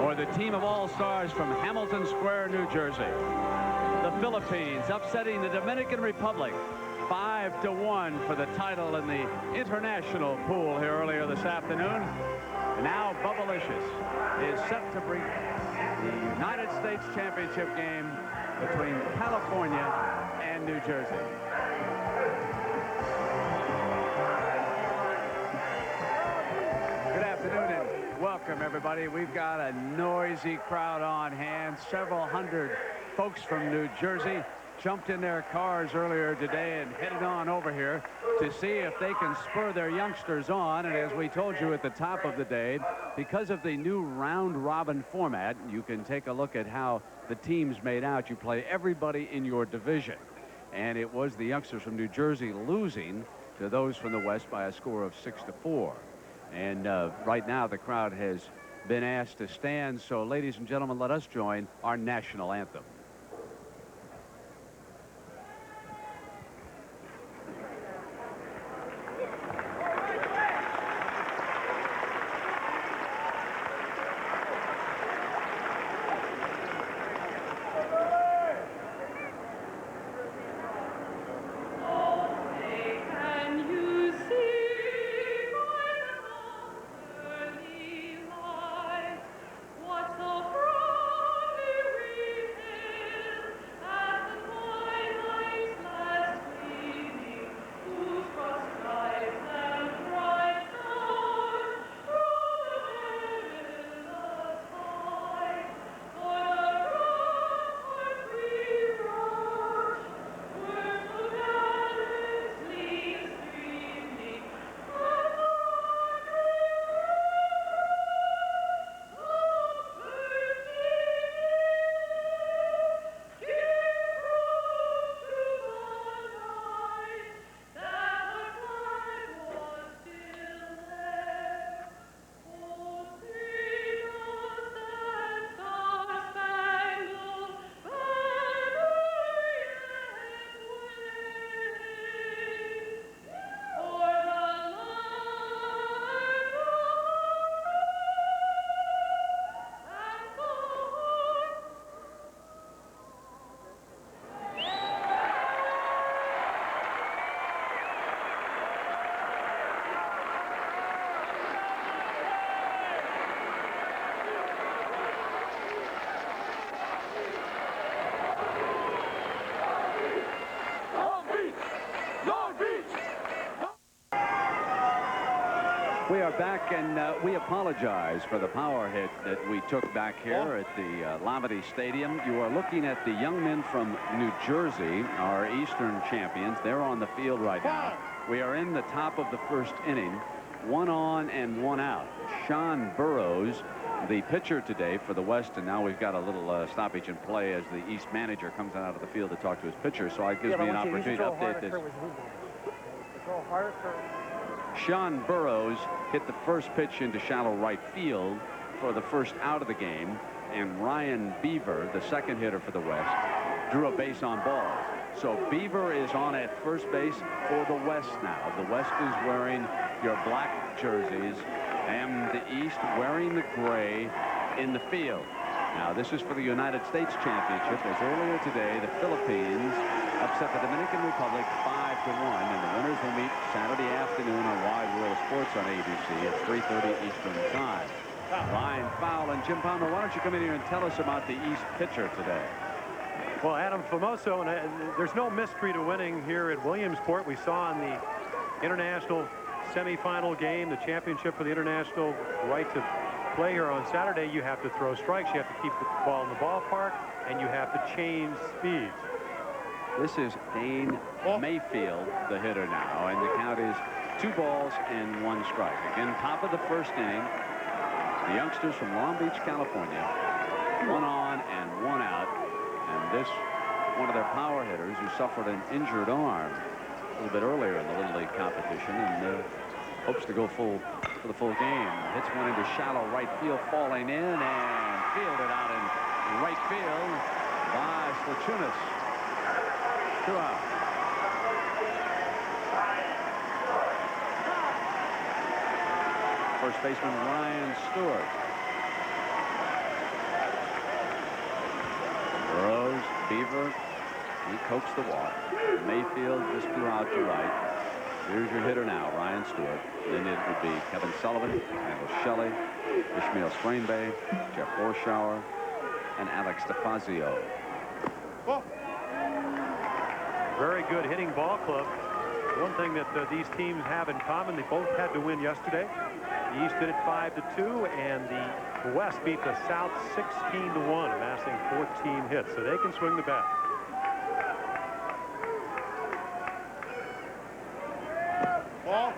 or the team of all-stars from Hamilton Square, New Jersey. The Philippines upsetting the Dominican Republic 5-1 for the title in the international pool here earlier this afternoon. And now Bubbalicious is set to bring the United States Championship game between California and New Jersey. Good afternoon and welcome, everybody. We've got a noisy crowd on hand. Several hundred folks from New Jersey jumped in their cars earlier today and headed on over here to see if they can spur their youngsters on. And as we told you at the top of the day, because of the new round-robin format, you can take a look at how the teams made out. You play everybody in your division. And it was the youngsters from New Jersey losing to those from the West by a score of 6-4. And right now the crowd has been asked to stand. So, ladies and gentlemen, let us join our national anthem. We are back, and we apologize for the power hit that we took back here at the Lamity Stadium. You are looking at the young men from New Jersey, our Eastern champions. They're on the field right now. We are in the top of the first inning, 1 on and 1 out. Sean Burrows, the pitcher today for the West, and now we've got a little stoppage in play as the East manager comes out of the field to talk to his pitcher, so it gives me an opportunity to update this. Sean Burrows hit the first pitch into shallow right field for the first out of the game, and Ryan Beaver, the second hitter for the West, drew a base on balls. So Beaver is on at first base for the West now. The West is wearing your black jerseys, and the East wearing the gray in the field. Now, this is for the United States Championship, as earlier today the Philippines upset the Dominican Republic 5-1, and the winners will meet Saturday afternoon on Wide World Sports on ABC at 3:30 Eastern Time. Ryan Fowle and Jim Palmer, why don't you come in here and tell us about the East pitcher today? Well, Adam Famoso, and there's no mystery to winning here at Williamsport. We saw in the international semifinal game, the championship for the international right to play here on Saturday, you have to throw strikes, you have to keep the ball in the ballpark, and you have to change speeds. This is Dane Mayfield, the hitter now, and the count is 2 balls and 1 strike. Again, top of the first inning, the youngsters from Long Beach, California, 1 on and 1 out, and this, one of their power hitters who suffered an injured arm a little bit earlier in the Little League competition, and hopes to go for the full game. Hits one into shallow right field, falling in and fielded out in right field by Slachunas. 2 out. First baseman Ryan Stewart. Beaver, he coaxed the walk. Mayfield just flew out to right. Here's your hitter now, Ryan Stewart. Then it would be Kevin Sullivan, Randall Shelley, Ishmael Strainbay, Jeff Warshauer, and Alex DeFazio. Very good hitting ball club. One thing that these teams have in common, they both had to win yesterday. The East did it 5-2, and the West beat the South 16-1, amassing 14 hits, so they can swing the bat. Ball.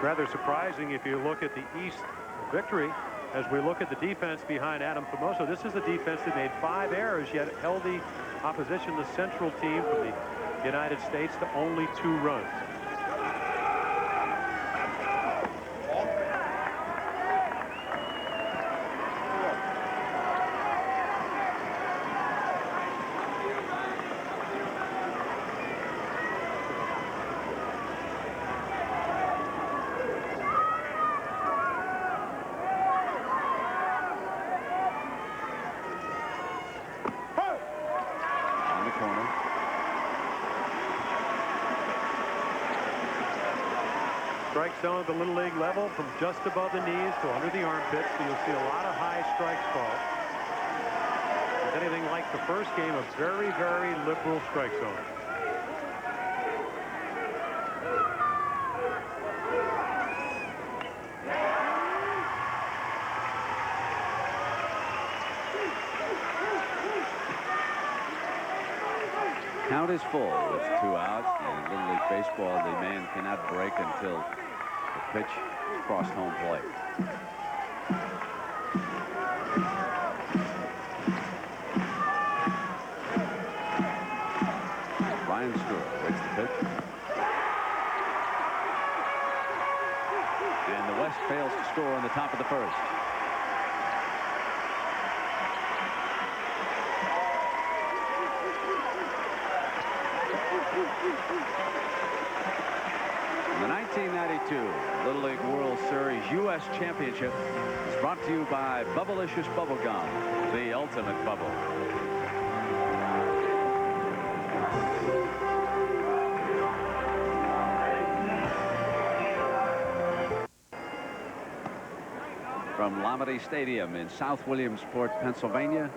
Rather surprising if you look at the East victory. As we look at the defense behind Adam Famoso, this is a defense that made 5 errors, yet held the opposition, the Central team from the United States, to only 2 runs. Strike zone at the Little League level from just above the knees to under the armpits, so you'll see a lot of high strikes called. If anything like the first game, a very, very liberal strike zone. Count is full with 2 out. In Little League Baseball, the man cannot break until the pitch crossed home plate. Ryan Stewart waits the pitch. And the West fails to score on the top of the first. The 1992 Little League World Series U.S. Championship is brought to you by Bubblicious Bubblegum, the ultimate bubble. From Lamade Stadium in South Williamsport, Pennsylvania,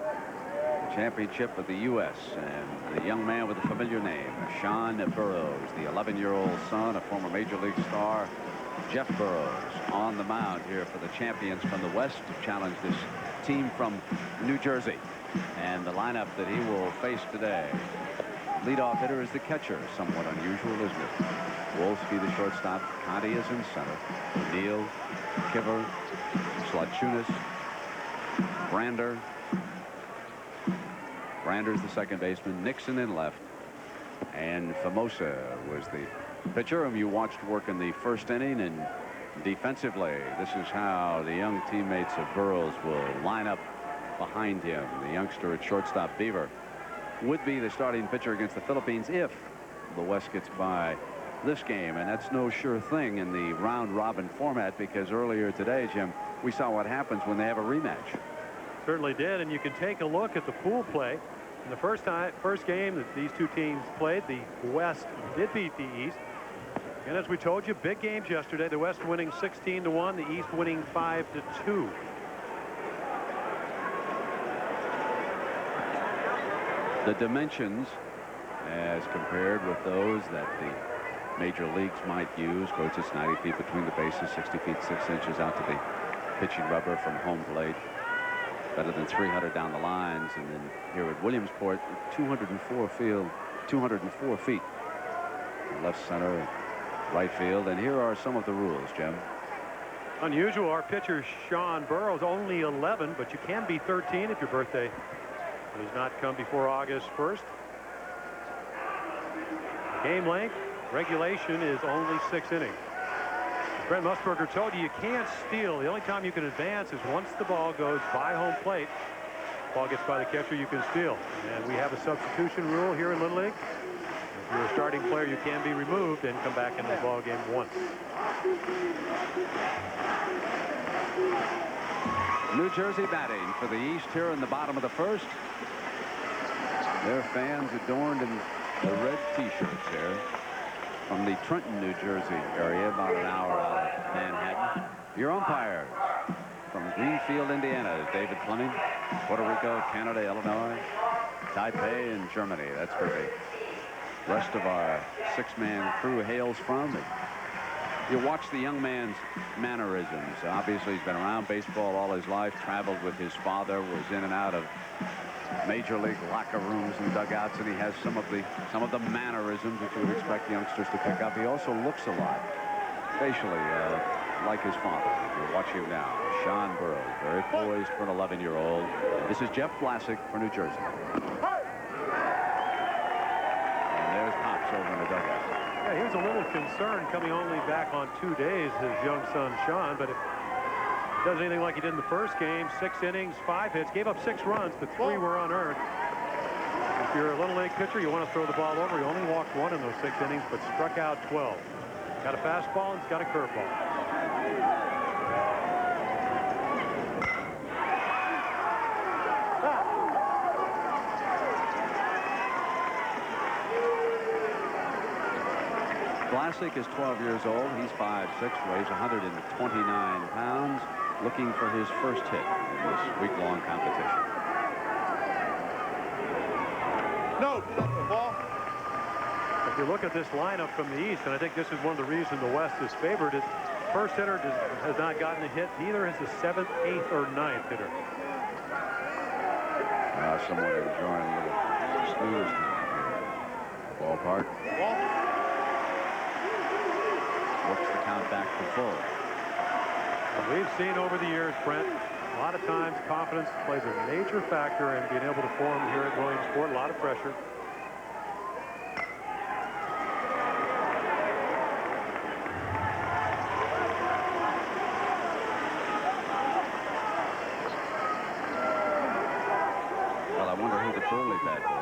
championship of the U.S. and the young man with a familiar name, Sean Burroughs, the 11-year-old son of former Major League star Jeff Burroughs, on the mound here for the champions from the West to challenge this team from New Jersey. And the lineup that he will face today. Leadoff hitter is the catcher, somewhat unusual, isn't it? Wolski, the shortstop. Conti is in center. Neal, Kiver, Slachunas, Brander. Brander's the second baseman. Nixon in left. And Famosa was the pitcher whom you watched work in the first inning. And defensively, this is how the young teammates of Burroughs will line up behind him. The youngster at shortstop, Beaver, would be the starting pitcher against the Philippines if the West gets by this game. And that's no sure thing in the round-robin format, because earlier today, Jim, we saw what happens when they have a rematch. Certainly did, and you can take a look at the pool play. In the first game that these two teams played, the West did beat the East. And as we told you, big games yesterday. The West winning 16-1, the East winning 5-2. The dimensions as compared with those that the major leagues might use. Of course, it's 90 feet between the bases, 60 feet 6 inches out to the pitching rubber from home plate. Better than 300 down the lines. And then here at Williamsport, 204 feet. Left center, right field. And here are some of the rules, Jim. Unusual. Our pitcher, Sean Burroughs, only 11, but you can be 13 if your birthday does not come before August 1st. Game length, regulation is only 6 innings. Brent Musburger told you can't steal. The only time you can advance is once the ball goes by home plate. Ball gets by the catcher, you can steal. And we have a substitution rule here in Little League. If you're a starting player, you can be removed and come back into the ball game once. New Jersey batting for the East here in the bottom of the first. Their fans adorned in the red T-shirts here from the Trenton, New Jersey area, about an hour out of Manhattan. Your umpires from Greenfield, Indiana, David Fleming. Puerto Rico, Canada, Illinois, Taipei, and Germany. That's where the rest of our six-man crew hails from. You watch the young man's mannerisms. Obviously, he's been around baseball all his life, traveled with his father, was in and out of major league locker rooms and dugouts, and he has some of the mannerisms that you would expect youngsters to pick up. He also looks a lot facially like his father. You watch him now. Sean Burroughs, very poised for an 11-year-old. This is Jeff Vlasic for New Jersey. And there's Pops over in the dugout. Yeah, he was a little concerned coming only back on 2 days, his young son Sean, but if he does anything like he did in the first game, 6 innings, 5 hits, gave up 6 runs, but 3 were unearned. If you're a little league pitcher, you want to throw the ball over. He only walked 1 in those 6 innings, but struck out 12. Got a fastball and he's got a curveball. Vlasic is 12 years old. He's 5'6", weighs 129 pounds, looking for his first hit in this week-long competition. No, ball. If you look at this lineup from the East, and I think this is one of the reasons the West is favored, is first hitter has not gotten a hit. Neither has the 7th, 8th, or 9th hitter. Someone enjoying a little snooze time here. Ballpark. Ball. Works the count back to full. We've seen over the years, Brent, a lot of times confidence plays a major factor in being able to form here at Williamsport. A lot of pressure. Well, I wonder who the Burley bat was.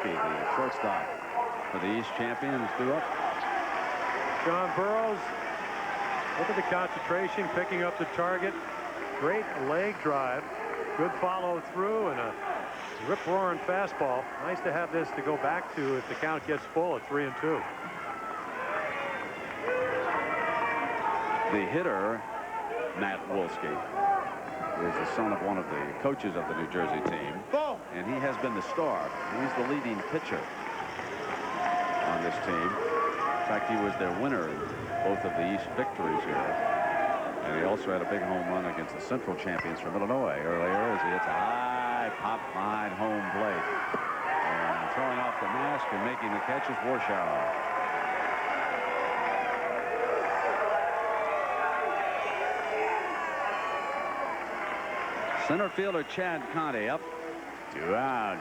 The shortstop for the East champions, due up. Sean Burroughs, look at the concentration, picking up the target. Great leg drive, good follow through, and a rip-roaring fastball. Nice to have this to go back to if the count gets full at 3-2. The hitter, Matt Wolski, is the son of one of the coaches of the New Jersey team, and he has been the star. He's the leading pitcher on this team. In fact, he was their winner in both of the East victories here, and he also had a big home run against the Central champions from Illinois earlier as he hits a high pop behind home plate. And throwing off the mask and making the catch is Warshaw. Center fielder Chad Conte up, 2 out.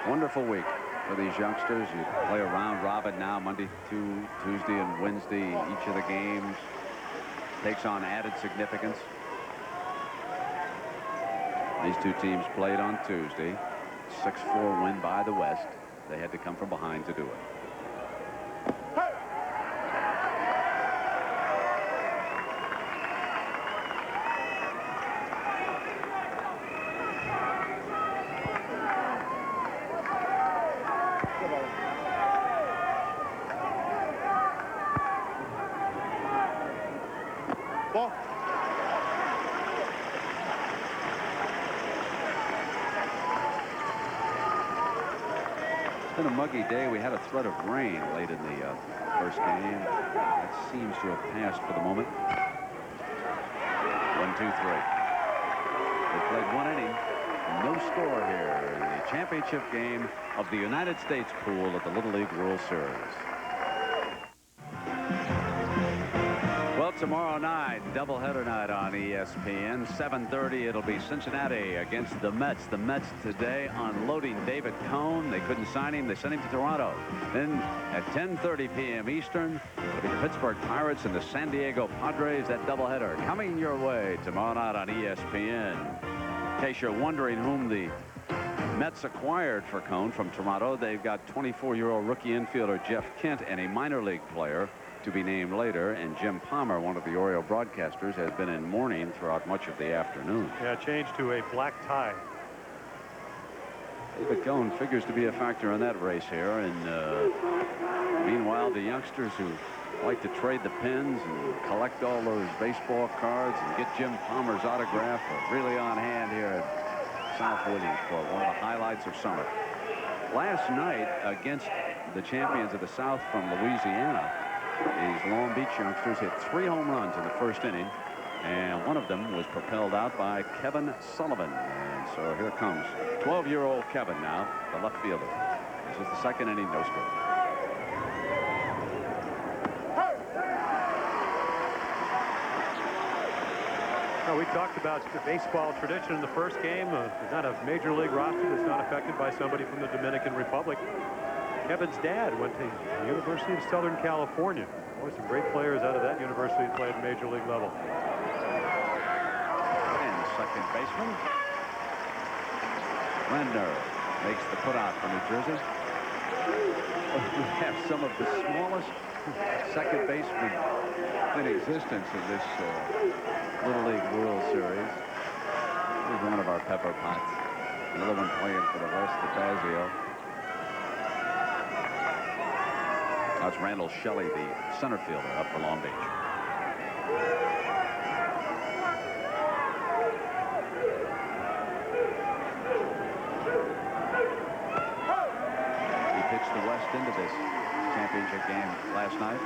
Wonderful week for these youngsters. You play a round robin now, Monday, Tuesday, and Wednesday. Each of the games takes on added significance. These two teams played on Tuesday. 6-4 win by the West. They had to come from behind to do it. Ball. It's been a muggy day. We had a threat of rain late in the first game. That seems to have passed for the moment. 1-2-3. They played 1 inning. No score here in the championship game of the United States pool at the Little League World Series. Well, tomorrow night, doubleheader night on ESPN. 7:30, it'll be Cincinnati against the Mets. The Mets today unloading David Cone. They couldn't sign him. They sent him to Toronto. Then at 10:30 p.m. Eastern, it'll be the Pittsburgh Pirates and the San Diego Padres. That doubleheader coming your way tomorrow night on ESPN. In case you're wondering whom the Mets acquired for Cone from Toronto, they've got 24-year-old rookie infielder Jeff Kent and a minor league player to be named later. And Jim Palmer, one of the Oriole broadcasters, has been in mourning throughout much of the afternoon. Yeah, changed to a black tie. David Cone figures to be a factor in that race here. And meanwhile, the youngsters who like to trade the pins and collect all those baseball cards and get Jim Palmer's autograph are really on hand here at South Williamsport, one of the highlights of summer. Last night, against the champions of the South from Louisiana, these Long Beach youngsters hit 3 home runs in the first inning, and one of them was propelled out by Kevin Sullivan. And so here comes 12-year-old Kevin now, the left fielder. This is the second inning, no score. We talked about the baseball tradition in the first game. There's not a major league roster that's not affected by somebody from the Dominican Republic. Kevin's dad went to the University of Southern California. Boy, some great players out of that university played at major league level. And second baseman Rendner makes the putout for New Jersey. We have some of the smallest second basemen in existence in this Little League World Series. Here's one of our Pepper Pots. Another one playing for the West, the Fazio. That's Randall Shelley, the center fielder up for Long Beach. He pitched the West into this championship game last night.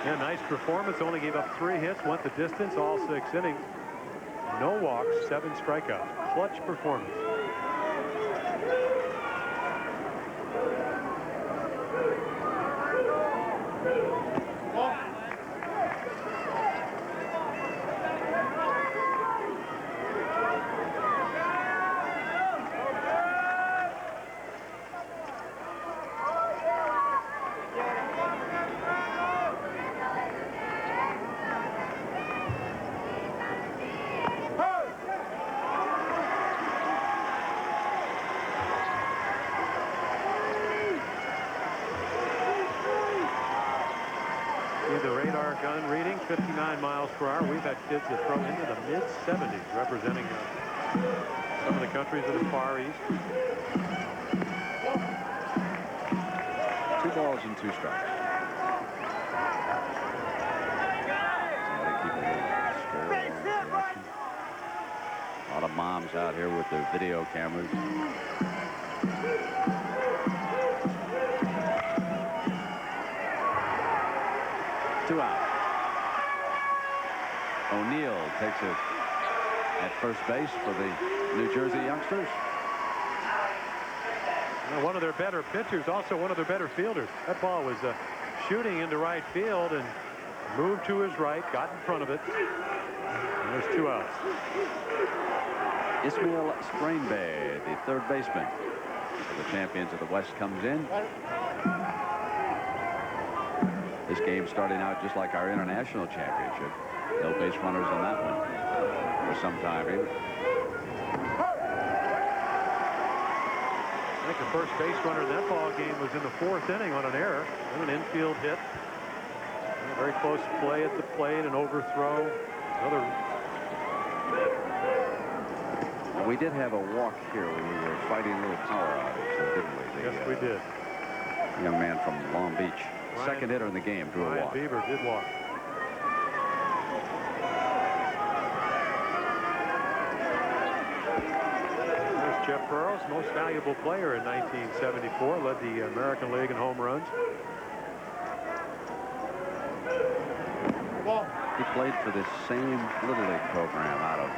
Yeah, nice performance. Only gave up 3 hits, went the distance all 6 innings. No walks, 7 strikeouts. Clutch performance. The radar gun reading 59 miles per hour. We've had kids that throw into the mid-70s, representing some of the countries of the Far East. 2 balls and 2 strikes. Somebody keep a little score in that direction. A lot of moms out here with their video cameras. 2 out. O'Neill takes it at first base for the New Jersey youngsters. One of their better pitchers, also one of their better fielders. That ball was shooting into right field and moved to his right, got in front of it. And there's 2 outs. Ismail Sprainbay, the third baseman for the champions of the West, comes in. This game starting out just like our international championship. No base runners on that one for some time either. I think the first base runner in that ball game was in the 4th inning on an error and an infield hit. And a very close play at the plate, an overthrow. Another. We did have a walk here when we were fighting a little power outage, didn't we? Yes, we did. Young man from Long Beach. Second hitter in the game, drew a walk. Ryan Bieber did walk. There's Jeff Burroughs, most valuable player in 1974, led the American League in home runs. He played for this same Little League program out of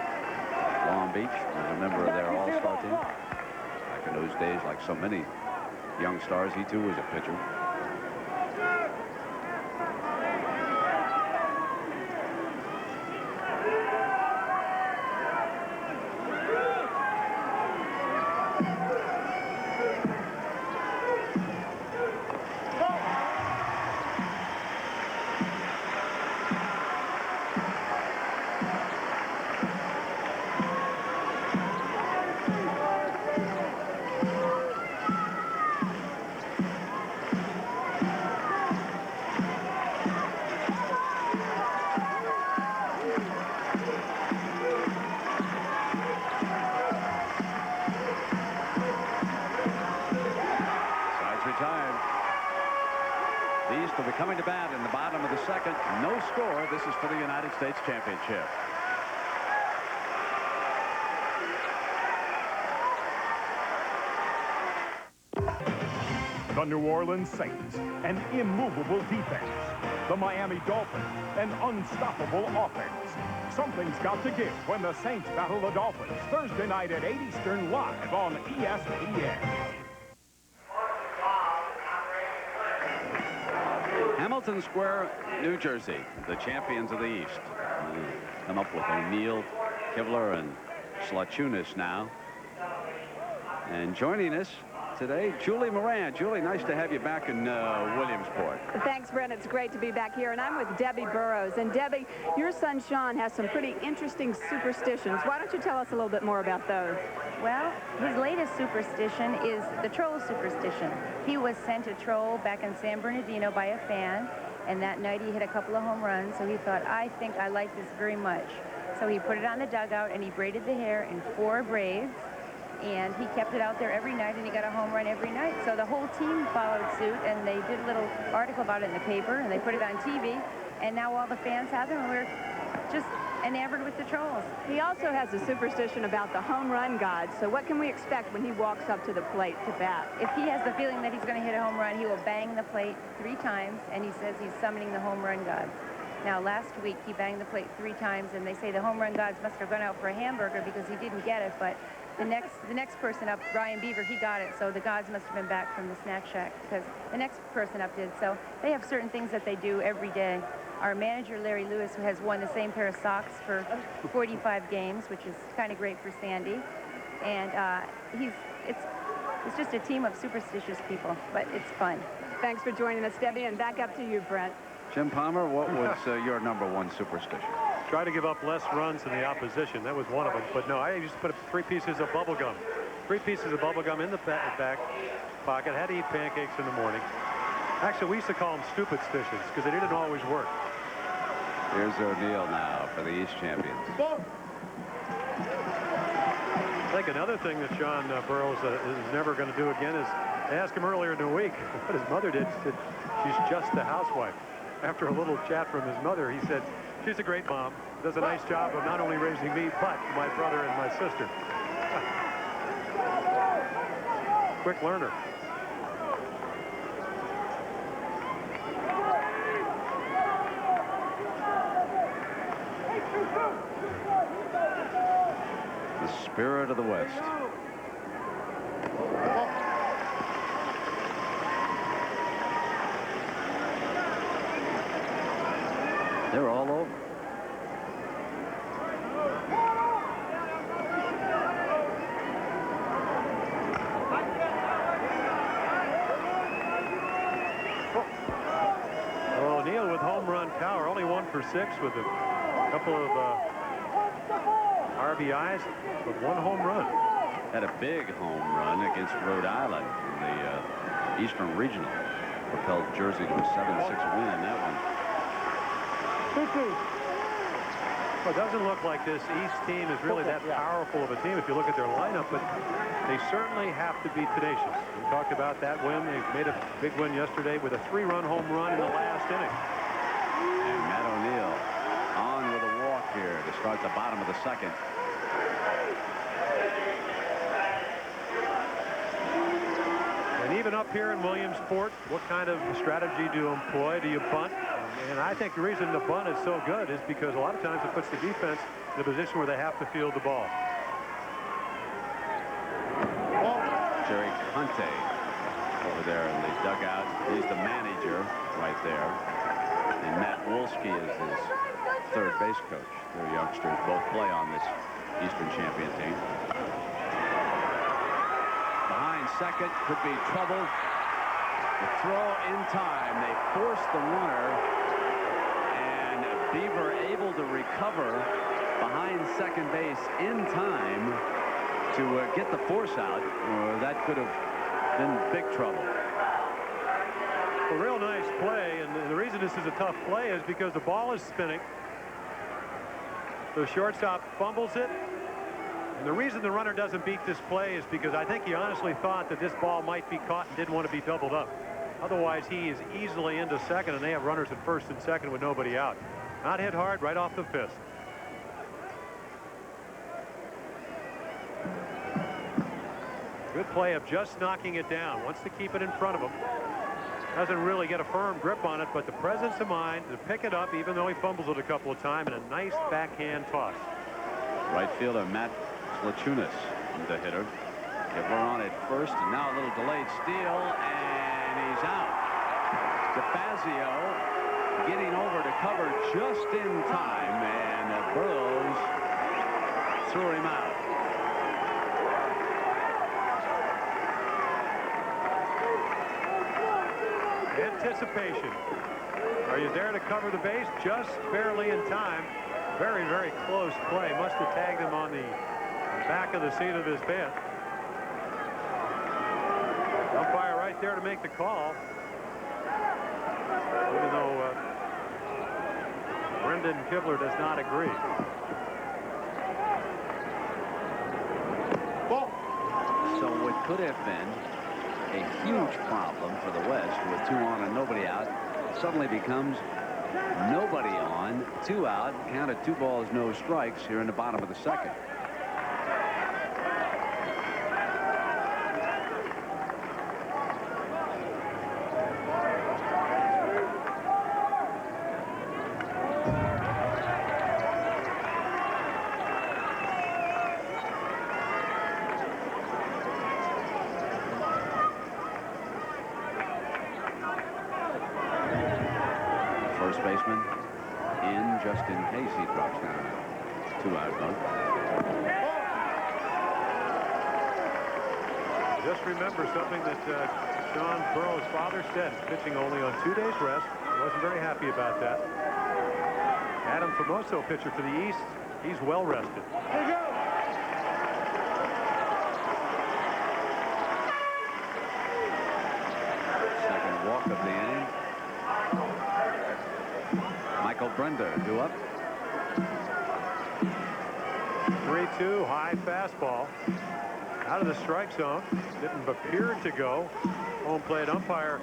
Long Beach. Was a member of their all-star team. Back in those days, like so many young stars, he too was a pitcher. will be coming to bat in the bottom of the second. No score. This is for the United States Championship. The New Orleans Saints, an immovable defense. The Miami Dolphins, an unstoppable offense. Something's got to give when the Saints battle the Dolphins Thursday night at 8 Eastern live on ESPN. Hamilton Square, New Jersey, the champions of the East. Come up with O'Neill, Kibler, and Slachunas now. And joining us today, Julie Moran. Julie, nice to have you back in Williamsport. Thanks, Brent. It's great to be back here. And I'm with Debbie Burrows. And Debbie, your son Sean has some pretty interesting superstitions. Why don't you tell us a little bit more about those? Well, his latest superstition is the troll superstition. He was sent a troll back in San Bernardino by a fan, and that night he hit a couple of home runs, so he thought, I think I like this very much. So he put it on the dugout, and he braided the hair in 4 braids, and he kept it out there every night, and he got a home run every night. So the whole team followed suit, and they did a little article about it in the paper, and they put it on TV, and now all the fans have them, and we're just enamored with the trolls. He also has a superstition about the home run god. So what can we expect when he walks up to the plate to bat? If he has the feeling that he's going to hit a home run, he will bang the plate 3 times, and he says he's summoning the home run gods. Now, last week, he banged the plate 3 times, and they say the home run gods must have gone out for a hamburger because he didn't get it, but the next person up, Ryan Beaver, he got it, so the gods must have been back from the snack shack because the next person up did. So they have certain things that they do every day. Our manager, Larry Lewis, who has won the same pair of socks for 45 games, which is kind of great for Sandy. And it's just a team of superstitious people, but it's fun. Thanks for joining us, Debbie, and back up to you, Brent. Jim Palmer, what was your #1 superstition? Try to give up less runs than the opposition. That was one of them. But no, I used to put 3 pieces of bubble gum. 3 pieces of bubble gum in the back pocket. Had to eat pancakes in the morning. Actually, we used to call them stupid stitions because they didn't always work. Here's O'Neill now for the East champions. I think another thing that Sean Burrows is never going to do again is I asked him earlier in the week what his mother did. He said, she's just a housewife. After a little chat from his mother, he said, she's a great mom. Does a nice job of not only raising me, but my brother and my sister. Quick learner. The spirit of the West. They're all over. O'Neill with home run power, only 1 for 6 with a couple of RBIs, but 1 home run. Had a big home run against Rhode Island in the Eastern Regional. Propelled Jersey to a 7-6 win in that one. Well, it doesn't look like this East team is really that powerful of a team if you look at their lineup, but they certainly have to be tenacious. We talked about that win. They made a big win yesterday with a 3-run home run in the last inning. And Matt O'Neill on with a walk here to start the bottom of the second. And even up here in Williamsport, what kind of strategy do you employ? Do you bunt? And I think the reason the bunt is so good is because a lot of times it puts the defense in a position where they have to field the ball. Jerry Conte over there in the dugout. He's the manager right there. And Matt Wolski is his third base coach. Their youngsters both play on this Eastern champion team. Behind second could be trouble. The throw in time. They force the runner. And Beaver able to recover behind second base in time to get the force out. That could have been big trouble. A real nice play, and the reason this is a tough play is because the ball is spinning. The shortstop fumbles it. And the reason the runner doesn't beat this play is because I think he honestly thought that this ball might be caught and didn't want to be doubled up. Otherwise, he is easily into second, and they have runners at first and second with nobody out. Not hit hard, right off the fist. Good play of just knocking it down. Wants to keep it in front of him. Doesn't really get a firm grip on it, but the presence of mind to pick it up, even though he fumbles it a couple of times, and a nice backhand toss. Right fielder Matt Slachunas, the hitter. Kibler on at first, and now a little delayed steal, and he's out. DeFazio getting over to cover just in time, and Burrows threw him out. Anticipation. Are you there to cover the base? Just barely in time. Very, very close play. Must have tagged him on the back of the seat of his bed. Umpire right there to make the call. Even though Brendan Kibler does not agree. Ball. So it could have been a huge problem for the West with 2 on and nobody out. Suddenly becomes nobody on, 2 out, count of 2 balls, no strikes here in the bottom of the second. First baseman in just in case he drops down. 2 out bug. Just remember something that Sean Burroughs' father said, pitching only on 2 days rest. He wasn't very happy about that. Adam Famoso, pitcher for the East, he's well rested. Here you go. Second walk of the inning. Michael Brender due up. 3-2, high fastball. Out of the strike zone. Didn't appear to go. Home plate umpire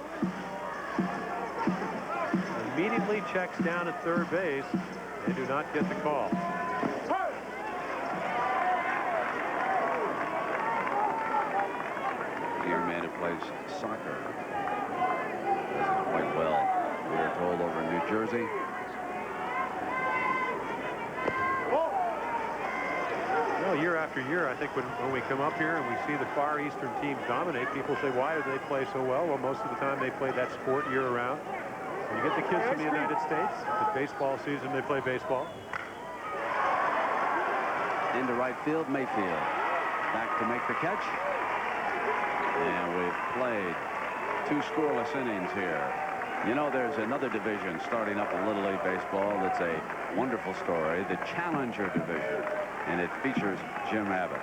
immediately checks down at third base. They do not get the call. Dear man who plays soccer. Does it quite well, we are told, over in New Jersey. Well, year after year, I think when we come up here and we see the Far Eastern teams dominate, people say, why do they play so well? Well, most of the time they play that sport year-round. When you get the kids from the United States, the baseball season, they play baseball. Into right field, Mayfield. Back to make the catch. And we've played 2 scoreless innings here. You know, there's another division starting up in Little League Baseball that's a wonderful story, the Challenger Division, and it features Jim Abbott.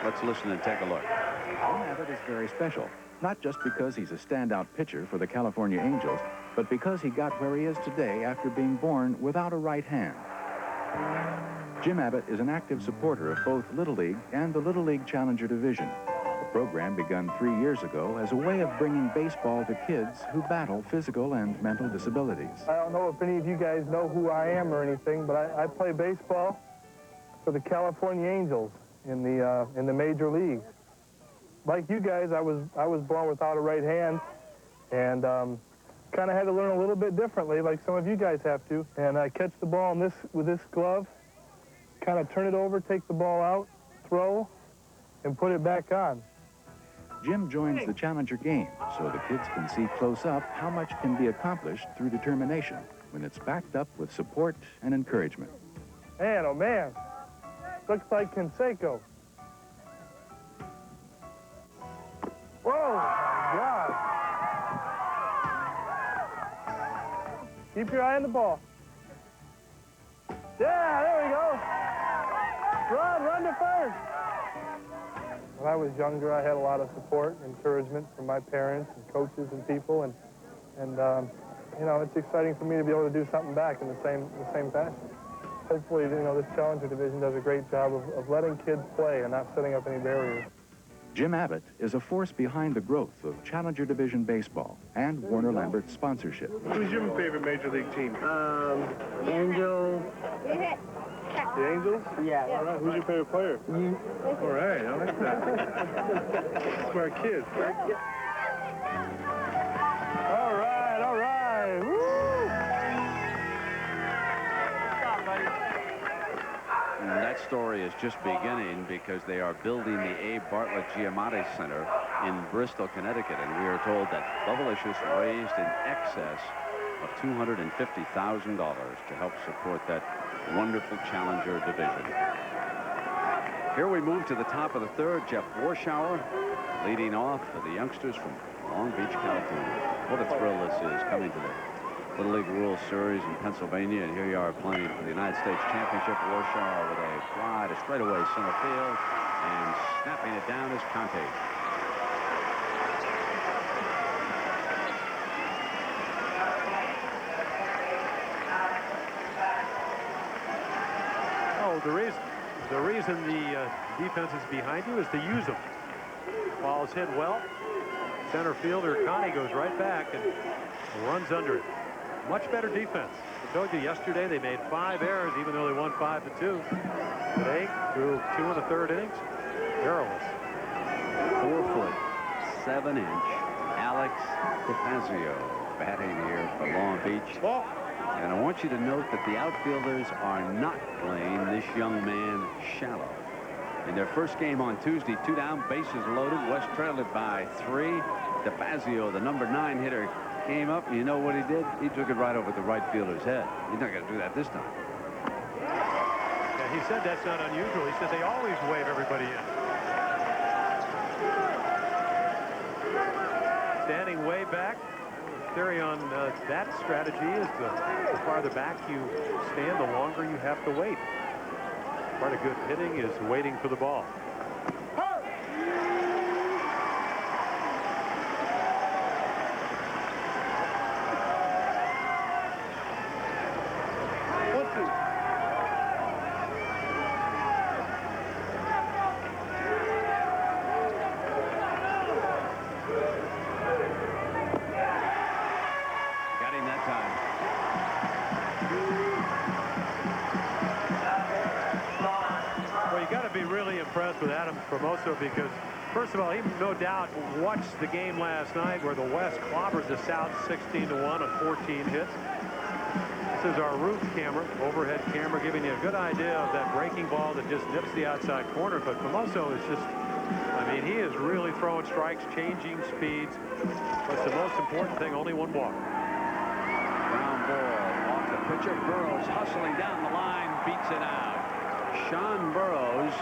Let's listen and take a look. Jim Abbott is very special, not just because he's a standout pitcher for the California Angels, but because he got where he is today after being born without a right hand. Jim Abbott is an active supporter of both Little League and the Little League Challenger Division. The program begun 3 years ago as a way of bringing baseball to kids who battle physical and mental disabilities. I don't know if any of you guys know who I am or anything, but I play baseball for the California Angels in the major leagues. Like you guys, I was born without a right hand, and kind of had to learn a little bit differently, like some of you guys have to. And I catch the ball with this glove, kind of turn it over, take the ball out, throw, and put it back on. Jim joins the Challenger game so the kids can see close up how much can be accomplished through determination when it's backed up with support and encouragement. Man, oh man, looks like Canseco. Whoa, God. Keep your eye on the ball. Yeah, there we go. Run to first. When I was younger, I had a lot of support, encouragement from my parents and coaches and people, and you know, it's exciting for me to be able to do something back in the same fashion. Hopefully, you know, this Challenger Division does a great job of letting kids play and not setting up any barriers. Jim Abbott is a force behind the growth of Challenger Division baseball and Warner Lambert's sponsorship. Who's your favorite Major League team? Angels. The Angels? Yeah. All right. Who's your favorite player? You. All right. I like that. Smart kid. All right. All right. Woo! And that story is just beginning because they are building the A. Bartlett Giamatti Center in Bristol, Connecticut, and we are told that Bubblicious raised in excess of $250,000 to help support that wonderful Challenger division. Here we move to the top of the third. Jeff Warshauer leading off for the youngsters from Long Beach, California. What a thrill this is, coming to the Little League World Series in Pennsylvania, and here you are playing for the United States Championship. Warshauer with a fly to straightaway center field, and snapping it down is Conte. Oh, the reason the defense is behind you is to use them. Ball's hit well. Center fielder Conte goes right back and runs under it. Much better defense. I told you yesterday they made 5 errors even though they won 5-2. Today, through 2 in the third innings, errorless. 4'7" Alex DeFazio batting here for Long Beach. And I want you to note that the outfielders are not playing this young man shallow. In their first game on Tuesday, 2 down, bases loaded. West trailed it by 3. DeFazio, the number 9 hitter, came up, and you know what he did? He took it right over the right fielder's head. He's not going to do that this time. Yeah, he said that's not unusual. He said they always wave everybody in. Standing way back. Theory on that strategy is the farther back you stand, the longer you have to wait. Part of good hitting is waiting for the ball. With Adam Formoso, because first of all, he no doubt watched the game last night where the West clobbered the South 16-1 on 14 hits. This is our roof camera, overhead camera, giving you a good idea of that breaking ball that just nips the outside corner. But Formoso is just, I mean, he is really throwing strikes, changing speeds. But the most important thing, only 1 walk. Ground ball off the pitcher. Burrows hustling down the line, beats it out. Sean Burrows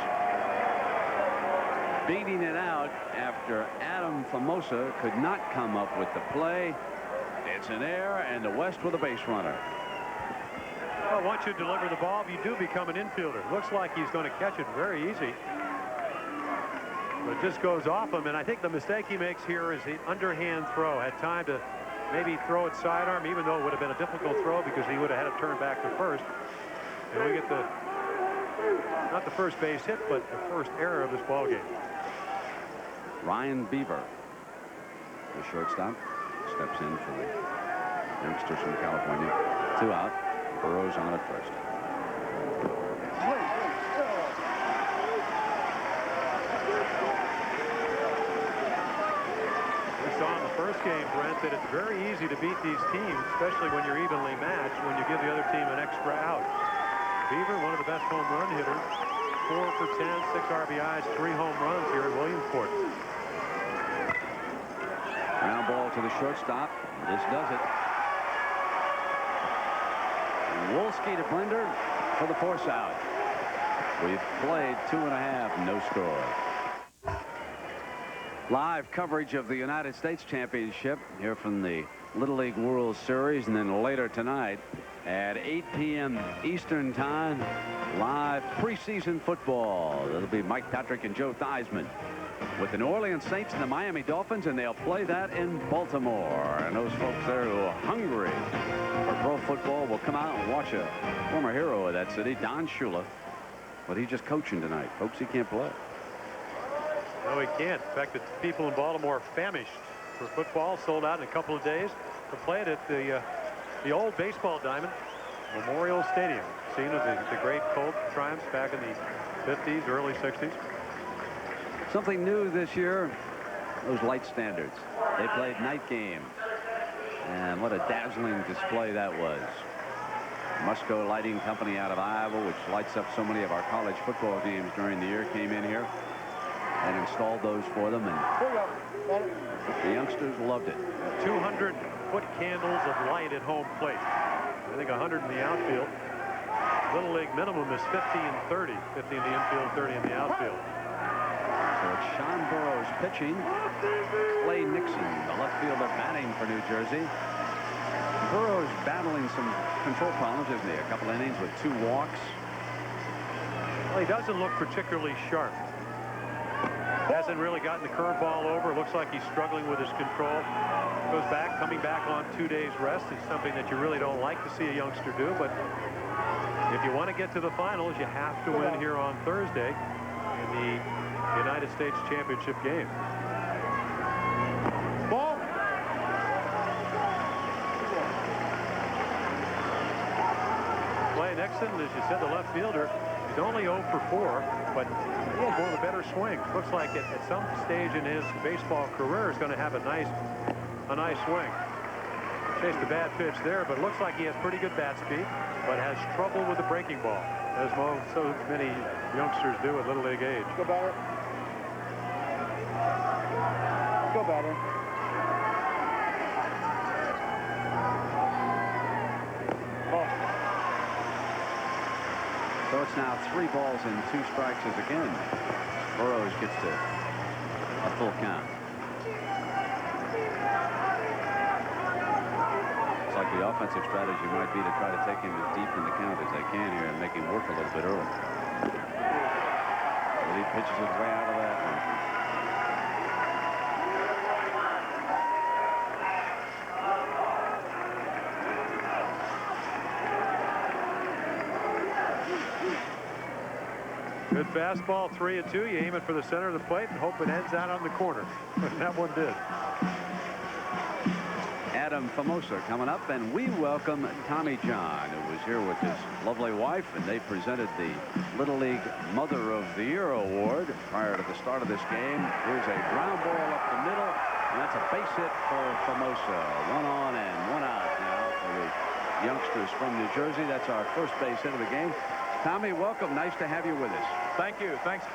beating it out after Adam Formosa could not come up with the play. It's an error, and the West with a base runner. Well, once you deliver the ball, you do become an infielder. Looks like he's going to catch it very easy. But it just goes off him, and I think the mistake he makes here is the underhand throw. Had time to maybe throw it sidearm, even though it would have been a difficult throw because he would have had to turn back to first. And we get the, not the first base hit, but the first error of this ball game. Ryan Beaver, the shortstop, steps in for the youngsters from California. 2 out. Burrows on at first. We saw in the first game, Brent, that it's very easy to beat these teams, especially when you're evenly matched, when you give the other team an extra out. Beaver, one of the best home run hitters, 4 for 10, 6 RBIs, 3 home runs here at Williamsport. Ground ball to the shortstop. This does it. Wolski to Blender for the force out. We've played 2.5, no score. Live coverage of the United States Championship here from the Little League World Series, and then later tonight at 8 p.m. Eastern Time, live preseason football. It'll be Mike Patrick and Joe Theismann with the New Orleans Saints and the Miami Dolphins, and they'll play that in Baltimore. And those folks there who are hungry for pro football will come out and watch a former hero of that city, Don Shula. But he's just coaching tonight. Folks, he can't play. No, he can't. In fact, the people in Baltimore are famished for football. Sold out in a couple of days to play it at the old baseball diamond, Memorial Stadium, scene of the great Colt triumphs back in the 50s, early 60s. Something new this year, those light standards. They played night games. And what a dazzling display that was. Musco Lighting Company out of Iowa, which lights up so many of our college football games during the year, came in here and installed those for them, and the youngsters loved it. 200-foot candles of light at home plate. I think 100 in the outfield. Little League minimum is 50 and 30. 50 in the infield, 30 in the outfield. So it's Sean Burroughs pitching. Clay Nixon, the left fielder, batting for New Jersey. Burroughs battling some control problems, isn't he? A couple innings with 2 walks. Well, he doesn't look particularly sharp. Hasn't really gotten the curveball over. Looks like he's struggling with his control. Goes back, coming back on 2 days rest is something that you really don't like to see a youngster do. But if you want to get to the finals, you have to win here on Thursday in the United States Championship game. Ball. Clay Nixon, as you said, the left fielder, he's only 0 for 4, but he has one of the better swings. Looks like at some stage in his baseball career is going to have a nice swing. Chased a bad pitch there, but it looks like he has pretty good bat speed, but has trouble with the breaking ball, as so many youngsters do at Little League age. Go batter. Go batter. So it's now 3 balls and 2 strikes as again Burroughs gets to a full count. It's like the offensive strategy might be to try to take him as deep in the count as they can here and make him work a little bit early. But he pitches his way out of that one. Good fastball, 3-2. You aim it for the center of the plate and hope it ends out on the corner. And that one did. Adam Famosa coming up, and we welcome Tommy John, who was here with his lovely wife, and they presented the Little League Mother of the Year award prior to the start of this game. Here's a ground ball up the middle, and that's a base hit for Famosa. 1 on and 1 out now for the youngsters from New Jersey. That's our first base hit of the game. Tommy, welcome. Nice to have you with us. Thank you. Thanks.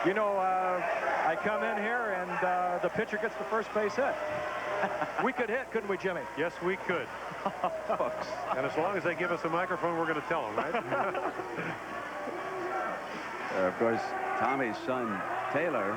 You know, I come in here and the pitcher gets the first base hit. We could hit, couldn't we, Jimmy? Yes, we could. And as long as they give us a microphone, we're going to tell them, right? Of course, Tommy's son, Taylor,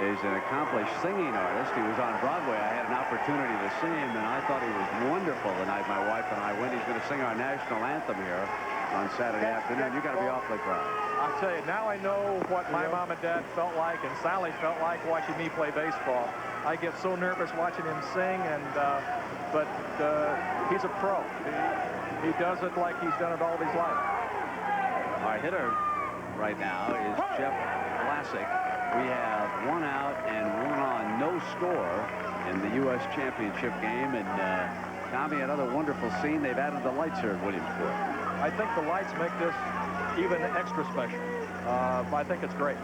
is an accomplished singing artist. He was on Broadway. I had an opportunity to see him, and I thought he was wonderful the night my wife and I went. He's going to sing our national anthem here on Saturday afternoon. You got to be awfully proud. I'll tell you, now I know what my mom and dad felt like and Sally felt like watching me play baseball. I get so nervous watching him sing, and but he's a pro. He does it like he's done it all of his life. Our hitter right now is Jeff Vlasic. We have 1 out and 1 on, no score in the U.S. Championship game. And Tommy, another wonderful scene. They've added the lights here at Williamsport. I think the lights make this even extra special. I think it's great.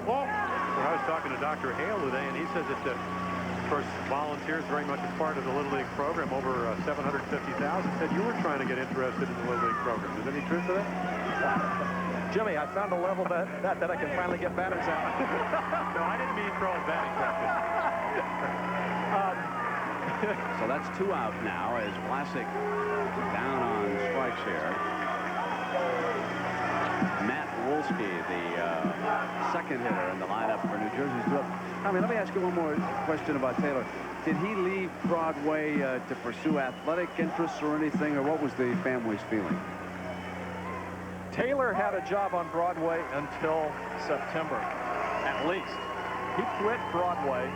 Well, I was talking to Dr. Hale today, and he says that, of course, volunteers very much as part of the Little League program, over 750,000. Said you were trying to get interested in the Little League program. Is there any truth to that? Jimmy, I found a level that I can finally get batters out. No, I didn't mean throwing batting practice. So that's 2 out now as Vlasic down on strikes here. Matt Wolski, the second hitter in the lineup for New Jersey. Tommy, let me ask you one more question about Taylor. Did he leave Broadway to pursue athletic interests or anything, or what was the family's feeling? Taylor had a job on Broadway until September, at least. He quit Broadway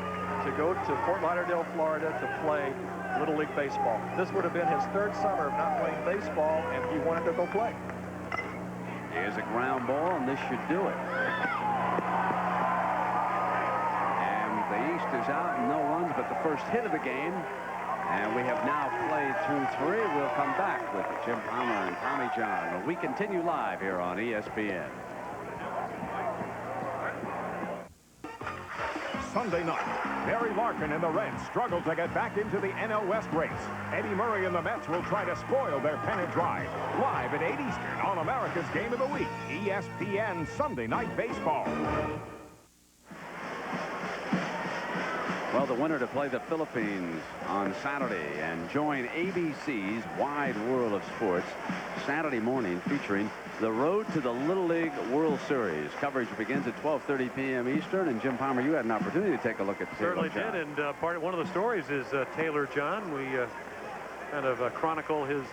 to go to Fort Lauderdale, Florida to play Little League baseball. This would have been his 3rd summer of not playing baseball, and he wanted to go play. Here's a ground ball, and this should do it. is out and no runs, but the first hit of the game. And we have now played through 3. We'll come back with Jim Palmer and Tommy John when we continue live here on ESPN. Sunday night, Barry Larkin and the Reds struggle to get back into the NL West race. Eddie Murray and the Mets will try to spoil their pennant drive. Live at 8 Eastern on America's Game of the Week, ESPN Sunday Night Baseball. Well, the winner to play the Philippines on Saturday and join ABC's Wide World of Sports Saturday morning featuring the Road to the Little League World Series. Coverage begins at 12:30 p.m. Eastern. And Jim Palmer, you had an opportunity to take a look at Taylor Certainly John. did, and one of the stories is Taylor John. We kind of chronicle his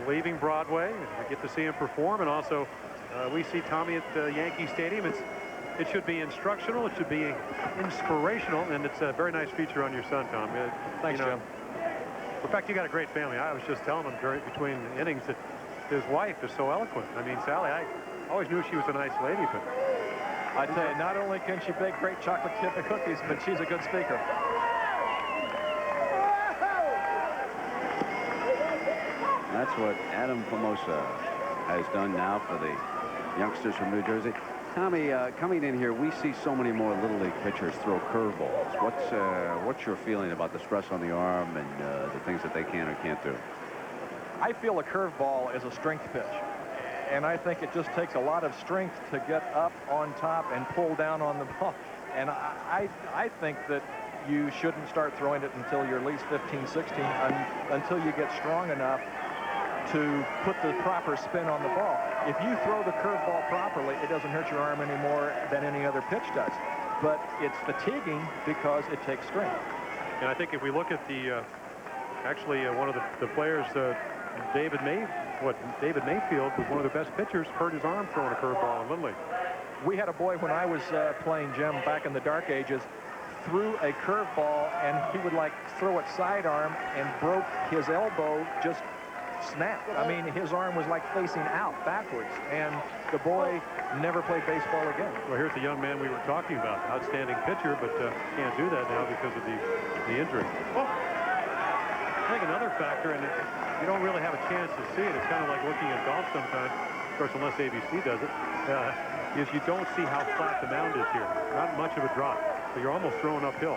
leaving Broadway. We get to see him perform, and also we see Tommy at Yankee Stadium. It should be instructional. It should be inspirational, and it's a very nice feature on your son, Tom. Thanks, Jim. In fact, you got a great family. I was just telling him between innings that his wife is so eloquent. I mean, Sally, I always knew she was a nice lady, but I tell you, not only can she bake great chocolate chip cookies, but she's a good speaker. That's what Adam Famosa has done now for the youngsters from New Jersey. Tommy, coming in here, we see so many more Little League pitchers throw curveballs. What's your feeling about the stress on the arm and the things that they can or can't do? I feel a curveball is a strength pitch. And I think it just takes a lot of strength to get up on top and pull down on the ball. And I think that you shouldn't start throwing it until you're at least 15, 16, until you get strong enough to put the proper spin on the ball. If you throw the curveball properly, it doesn't hurt your arm any more than any other pitch does. But it's fatiguing because it takes strength. And I think if we look at the actually one of the players, David Mayfield was one of the best pitchers, hurt his arm throwing a curveball in Little League. We had a boy when I was playing, Jim, back in the dark ages, threw a curveball, and he would like throw it sidearm and broke his elbow, just snapped. I mean, his arm was like facing out backwards, and the boy never played baseball again. Well, here's the young man we were talking about, outstanding pitcher, but can't do that now because of the injury. I think another factor, and you don't really have a chance to see it, it's kind of like looking at golf sometimes, of course, unless ABC does it, is you don't see how flat the mound is here. Not much of a drop, so you're almost throwing uphill.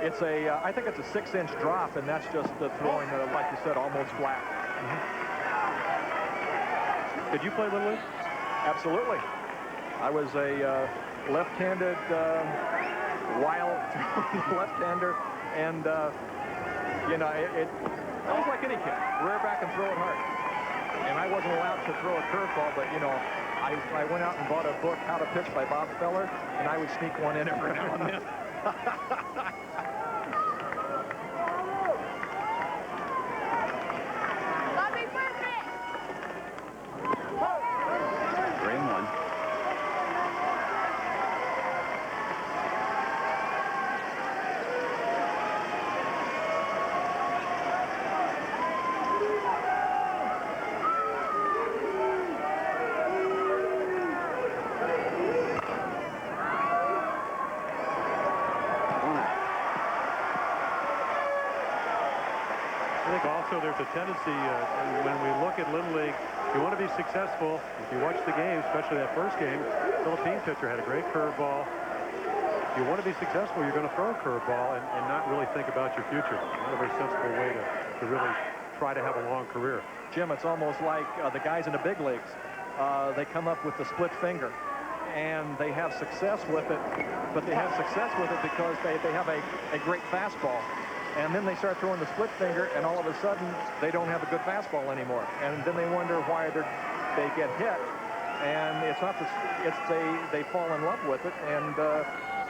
It's I think it's a 6-inch drop, and that's just the throwing, like you said, almost flat. Did you play Little League? Absolutely. I was a left-handed, wild left-hander, and you know, I was like any kid, rear back and throw it hard. And I wasn't allowed to throw a curveball, but you know, I went out and bought a book, How to Pitch by Bob Feller, and I would sneak one in every now and then. There's a tendency when we look at Little League, if you want to be successful, if you watch the game, especially that first game, Philippine pitcher had a great curveball. If you want to be successful, you're going to throw a curveball and not really think about your future. Not a very sensible way to really try to have a long career. Jim, it's almost like the guys in the big leagues. They come up with the split finger, and they have success with it, but they have success with it because they have a great fastball. And then they start throwing the split finger, and all of a sudden, they don't have a good fastball anymore. And then they wonder why they get hit. And it's not they fall in love with it. And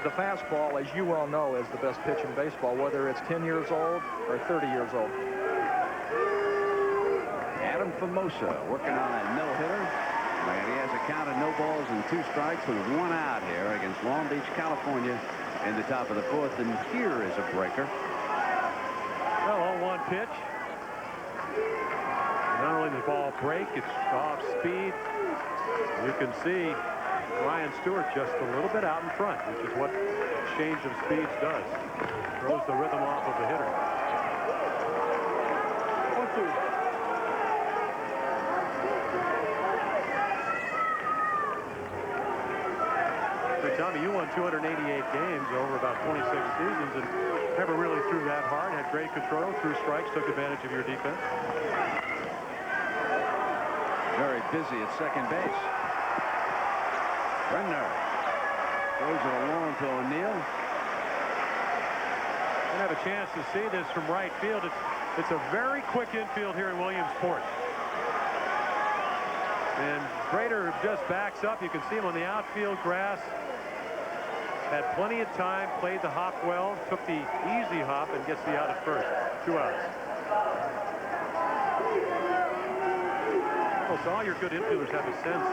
the fastball, as you well know, is the best pitch in baseball, whether it's 10 years old or 30 years old. Adam Famosa working on a no-hitter. And he has a count of no balls and 2 strikes with 1 out here against Long Beach, California in the top of the 4th. And here is a breaker. Well, 0-1 pitch. Not only does the ball break, it's off speed. You can see Ryan Stewart just a little bit out in front, which is what change of speeds does. Throws the rhythm off of the hitter. 1-2. Tommy, you won 288 games over about 26 seasons and never really threw that hard, had great control, threw strikes, took advantage of your defense. Very busy at second base. Brenner throws it along to O'Neill. We'll have a chance to see this from right field. It's a very quick infield here in Williamsport. And Brader just backs up. You can see him on the outfield grass. Had plenty of time, played the hop well, took the easy hop, and gets the out at first. 2 outs. Well, so all your good infielders have a sense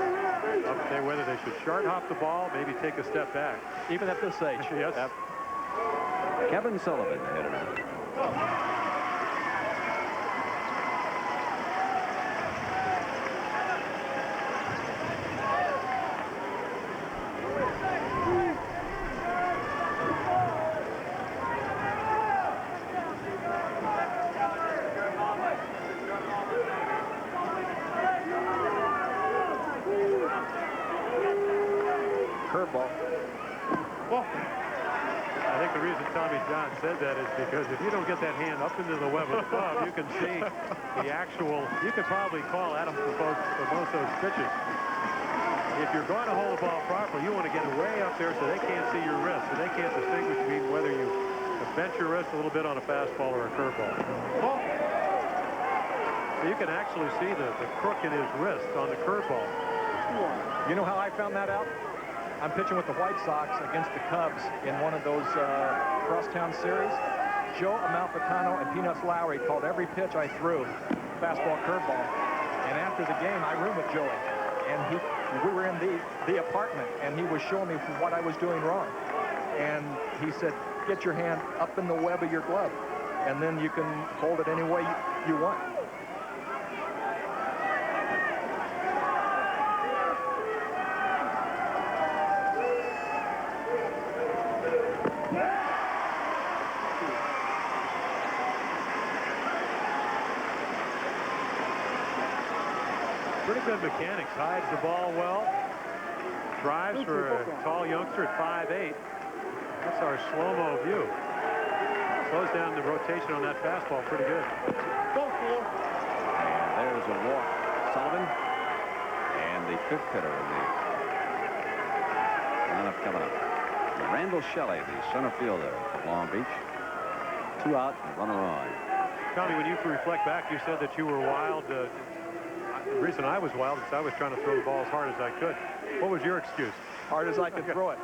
of whether they should short hop the ball, maybe take a step back. Even at this age. Yes. Kevin Sullivan, the hitter. Said that is because if you don't get that hand up into the web of the glove, you can see the actual. You could probably call Adam Formoso's pitches. If you're going to hold the ball properly, you want to get it way up there so they can't see your wrist, so they can't distinguish between whether you bent your wrist a little bit on a fastball or a curveball. So you can actually see the crook in his wrist on the curveball. You know how I found that out? I'm pitching with the White Sox against the Cubs in one of those crosstown series. Joe Amalfitano and Peanuts Lowry called every pitch I threw fastball, curveball. And after the game, I roomed with Joey, and we were in the apartment, and he was showing me what I was doing wrong. And he said, get your hand up in the web of your glove, and then you can hold it any way you want. Pretty good mechanics. Hides the ball well. Drives for a tall youngster at 5'8". That's our slow-mo view. Slows down the rotation on that fastball pretty good. And there's a walk. Sullivan. And the 5th hitter in the lineup coming up. Randall Shelley, the center fielder for Long Beach. 2 out and runner on. Tommy, when you reflect back, you said that you were wild. The reason I was wild is I was trying to throw the ball as hard as I could. What was your excuse? Hard as I could throw it.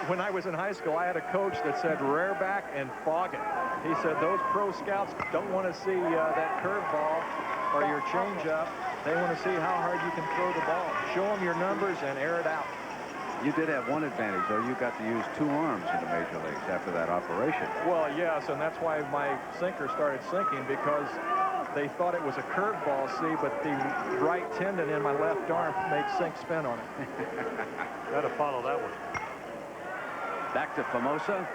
When I was in high school, I had a coach that said rear back and fog it. He said those pro scouts don't want to see that curveball or your changeup. They want to see how hard you can throw the ball. Show them your numbers and air it out. You did have one advantage, though. You got to use 2 arms in the major leagues after that operation. Well, yes, and that's why my sinker started sinking, because they thought it was a curveball, see, but the right tendon in my left arm made sink spin on it. Got to follow that one. Back to Formosa.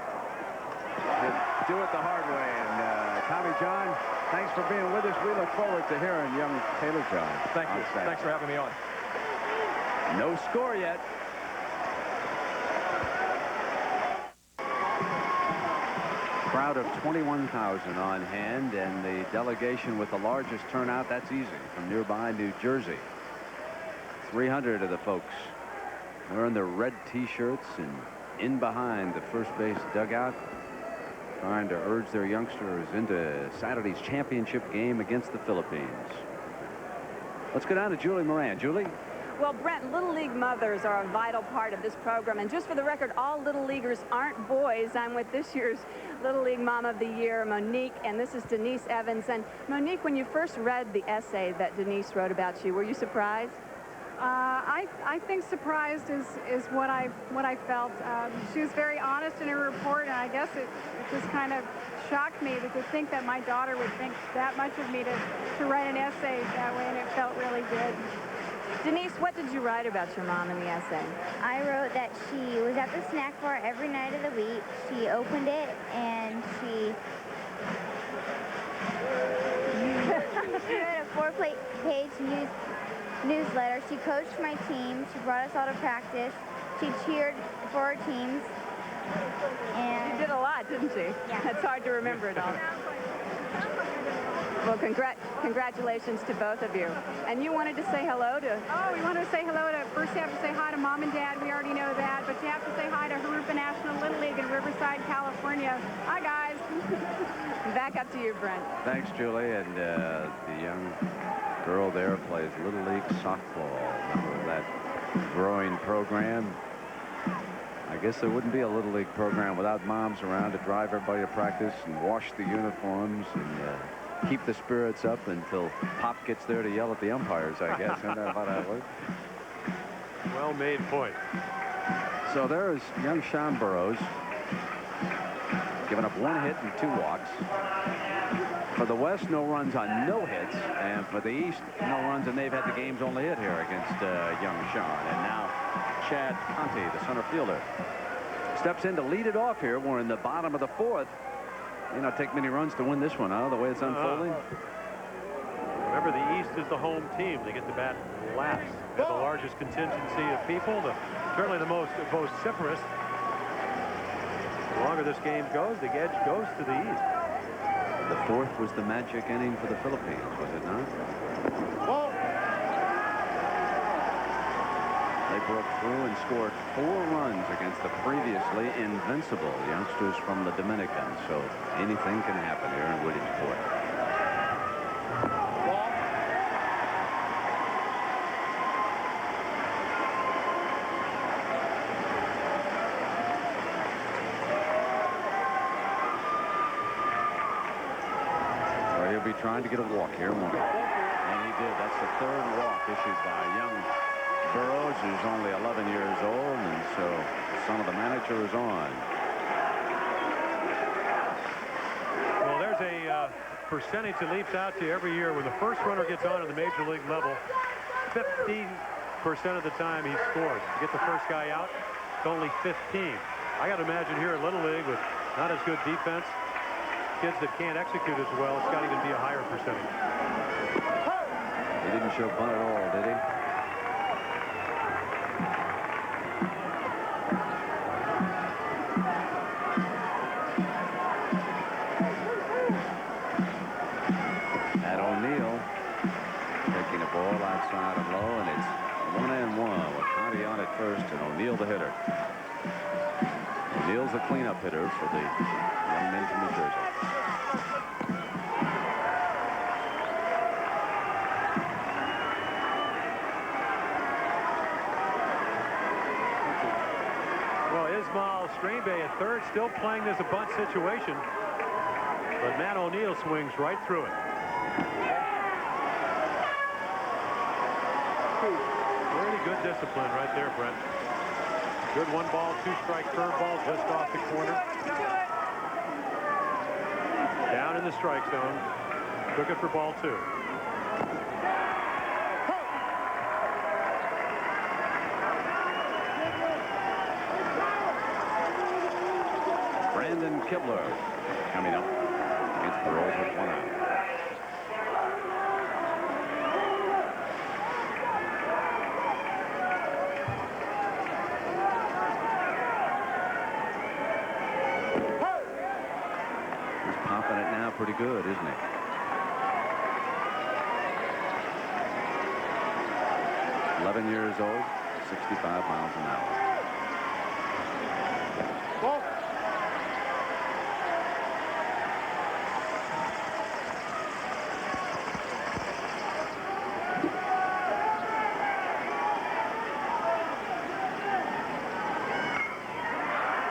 Do it the hard way. And Tommy John, thanks for being with us. We look forward to hearing young Taylor John. Thank you. Thanks for having me on. No score yet. Crowd of 21,000 on hand, and the delegation with the largest turnout, that's easy, from nearby New Jersey. 300 of the folks wearing their red T-shirts and in behind the first base dugout, trying to urge their youngsters into Saturday's championship game against the Philippines. Let's go down to Julie Moran. Julie? Well, Brent, Little League mothers are a vital part of this program. And just for the record, all Little Leaguers aren't boys. I'm with this year's Little League Mom of the Year, Monique, and this is Denise Evans. And Monique, when you first read the essay that Denise wrote about you, were you surprised? I think surprised is what I felt. She was very honest in her report, and I guess it just kind of shocked me to think that my daughter would think that much of me to write an essay that way, and it felt really good. Denise, what did you write about your mom in the essay? I wrote that she was at the snack bar every night of the week. She opened it and she wrote a 4-page newsletter. She coached my team. She brought us all to practice. She cheered for our teams. And she did a lot, didn't she? Yeah. It's hard to remember it all. Well, congratulations to both of you. And you wanted to say hello to... Oh, we want to say hello to... First, you have to say hi to Mom and Dad. We already know that. But you have to say hi to Harupa National Little League in Riverside, California. Hi, guys. Back up to you, Brent. Thanks, Julie. And the young girl there plays Little League softball. Remember that growing program? I guess there wouldn't be a Little League program without moms around to drive everybody to practice and wash the uniforms and keep the spirits up until Pop gets there to yell at the umpires, I guess. Isn't that about how it works? Well-made point. So there's young Sean Burroughs, giving up 1 hit and 2 walks. For the West, no runs on no hits. And for the East, no runs, and they've had the game's only hit here against young Sean. And now Chad Conte, the center fielder, steps in to lead it off here. We're in the bottom of the 4th. You know, take many runs to win this one, huh? The way it's unfolding. Remember, the East is the home team. They get the bat last. They have the largest contingency of people, certainly the most vociferous. The longer this game goes, the edge goes to the East. The 4th was the magic inning for the Philippines, was it not? They broke through and scored 4 runs against the previously invincible youngsters from the Dominican. So anything can happen here in Williamsport. So he'll be trying to get a walk here, won't he? And he did. That's the 3rd walk issued by young Burroughs, who's only 11 years old, and so son of the manager is on. Well, there's a percentage that leaps out to you every year when the first runner gets on at the major league level. 15% of the time he scores. To get the first guy out, it's only 15. I got to imagine here at Little League with not as good defense, kids that can't execute as well, it's got to even be a higher percentage. He didn't show bunt at all, did he? Ball outside of low, and it's 1-1 with Conte on at first and O'Neill the hitter. O'Neill's the cleanup hitter for the young men from New Jersey. Well, Ismail Strainbay at third, still playing as a bunt situation, but Matt O'Neill swings right through it. Good discipline right there, Brent. Good 1-ball, 2-strike curveball just off the corner. Down in the strike zone. Took it for ball 2. Brandon Kibler coming up against Burroughs with 1 out. Pretty good, isn't it? "11 years old, 65 miles an hour.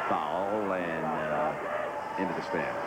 Foul and into the stands.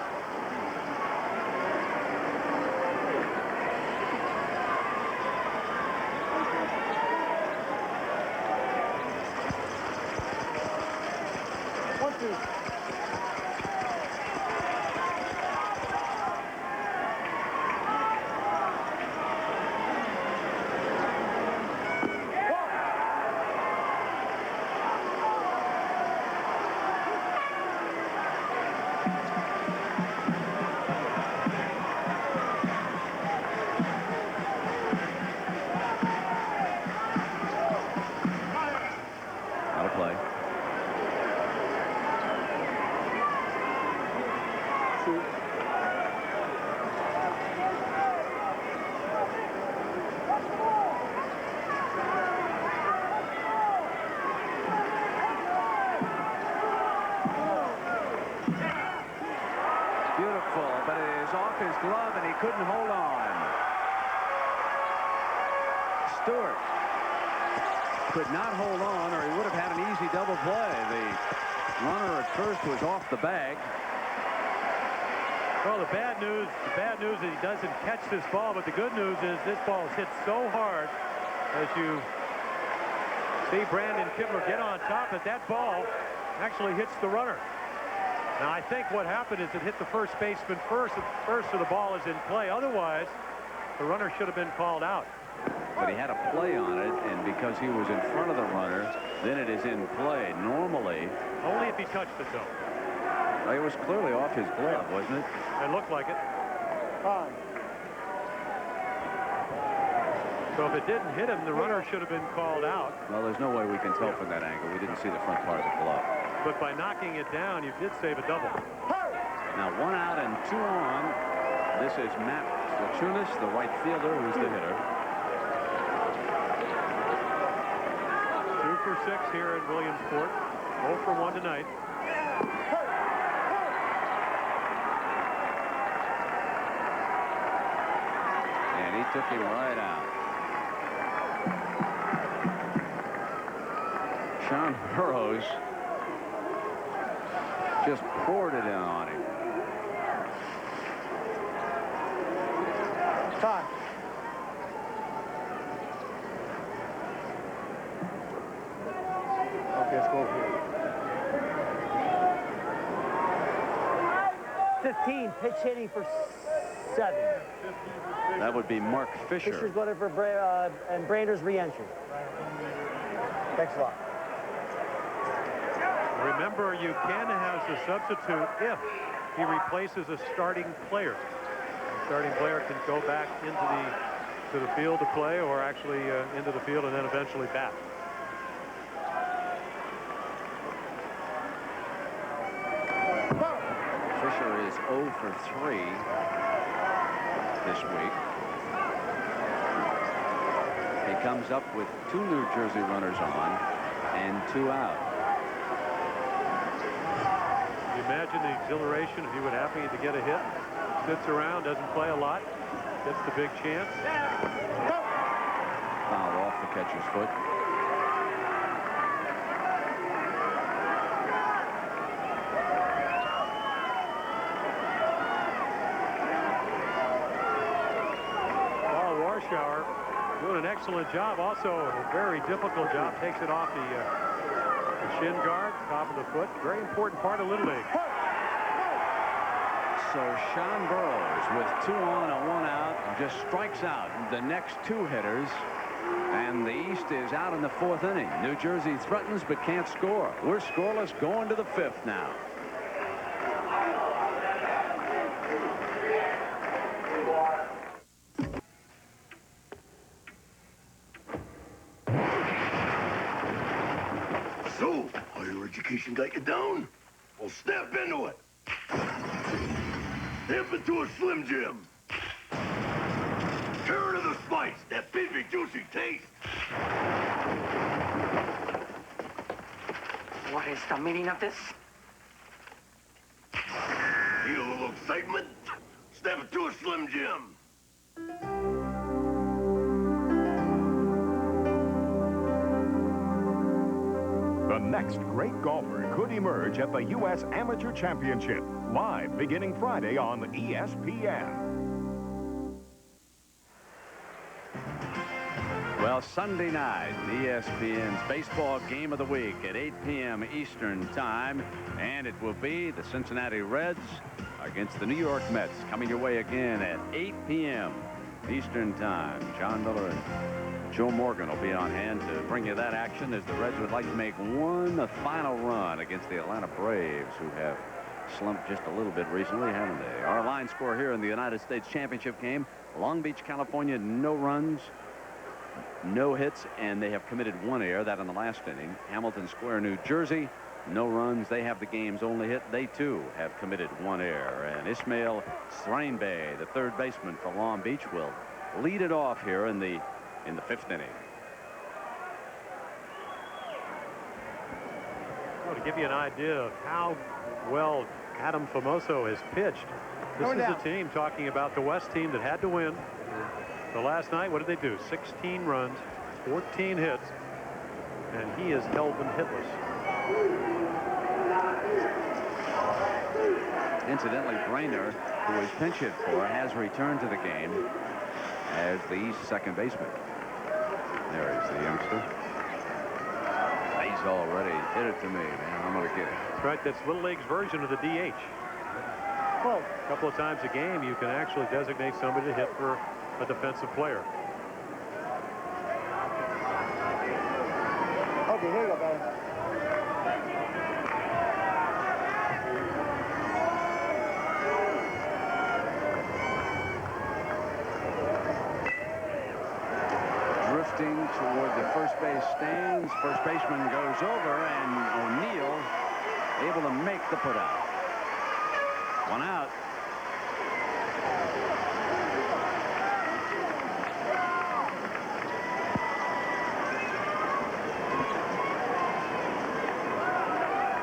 off his glove, and he couldn't hold on. Stewart could not hold on, or he would have had an easy double play. The runner at first was off the bag. Well, the bad news is he doesn't catch this ball, but the good news is this ball is hit so hard as you see Brandon Kibler get on top, that ball actually hits the runner. Now, I think what happened is it hit the first baseman first, so the ball is in play. Otherwise, the runner should have been called out. But he had a play on it, and because he was in front of the runner, then it is in play. Normally, only if he touched it, though. It was clearly off his glove, wasn't it? It looked like it. So if it didn't hit him, the runner should have been called out. Well, there's no way we can tell from that angle. We didn't see the front part of the glove. But by knocking it down, you did save a double. Now 1 out and 2 on. This is Matt Lachunas, the right fielder, who's the hitter. 2 for 6 here in Williamsport. 0 for 1 tonight. And he took him right out. Sean Burroughs just poured it in on him. Time. Okay, let's go here. 15, pitch hitting for 7. That would be Mark Fisher. Fisher's going in for and Brander's re-entry. Thanks a lot. Remember, you can have the substitute if he replaces a starting player. The starting player can go back into the field to play, or actually into the field and then eventually bat. Fisher is 0 for 3 this week. He comes up with 2 New Jersey runners on and 2 out. You imagine the exhilaration if he would happen to get a hit. Sits around, doesn't play a lot, gets the big chance. Foul off the catcher's foot. Paul Warschauer doing an excellent job. Also a very difficult job. Takes it off the shin guard, top of the foot. Very important part of Little League. So Sean Burroughs with 2 on and 1 out just strikes out the next 2 hitters, and the East is out in the 4th inning. New Jersey threatens but can't score. We're scoreless going to the 5th now. So, higher education got you down? Well, step into it. Step into a Slim Jim. Turn to the spice, that beefy, juicy taste. What is the meaning of this? Need a little excitement? Step into a Slim Jim. The next great golfer could emerge at the U.S. Amateur Championship, live beginning Friday on ESPN. Well, Sunday night, ESPN's baseball game of the week at 8 p.m. Eastern time, and it will be the Cincinnati Reds against the New York Mets, coming your way again at 8 p.m. Eastern time. John Miller and Joe Morgan will be on hand to bring you that action, as the Reds would like to make one final run against the Atlanta Braves, who have slumped just a little bit recently, haven't they? Our line score here in the United States Championship game: Long Beach, California, no runs, no hits, and they have committed 1 error, that in the last inning. Hamilton Square, New Jersey, no runs. They have the game's only hit. They too have committed 1 error. And Ismail Srainbay, the third baseman for Long Beach, will lead it off here in the 5th inning. Well, to give you an idea of how well Adam Famoso has pitched, This is a team talking about the West team that had to win. So last night, what did they do? 16 runs, 14 hits, and he has held them hitless. Incidentally, Brainer, who was pinch hit for, has returned to the game as the East second baseman. There is the youngster. He's already hit it to me, man. I'm going to get it. That's right. That's Little League's version of the DH. Well, a couple of times a game, you can actually designate somebody to hit for a defensive player. Okay, here you go, buddy. Drifting toward the first base stands. First baseman goes over, and O'Neill able to make the putout. One out.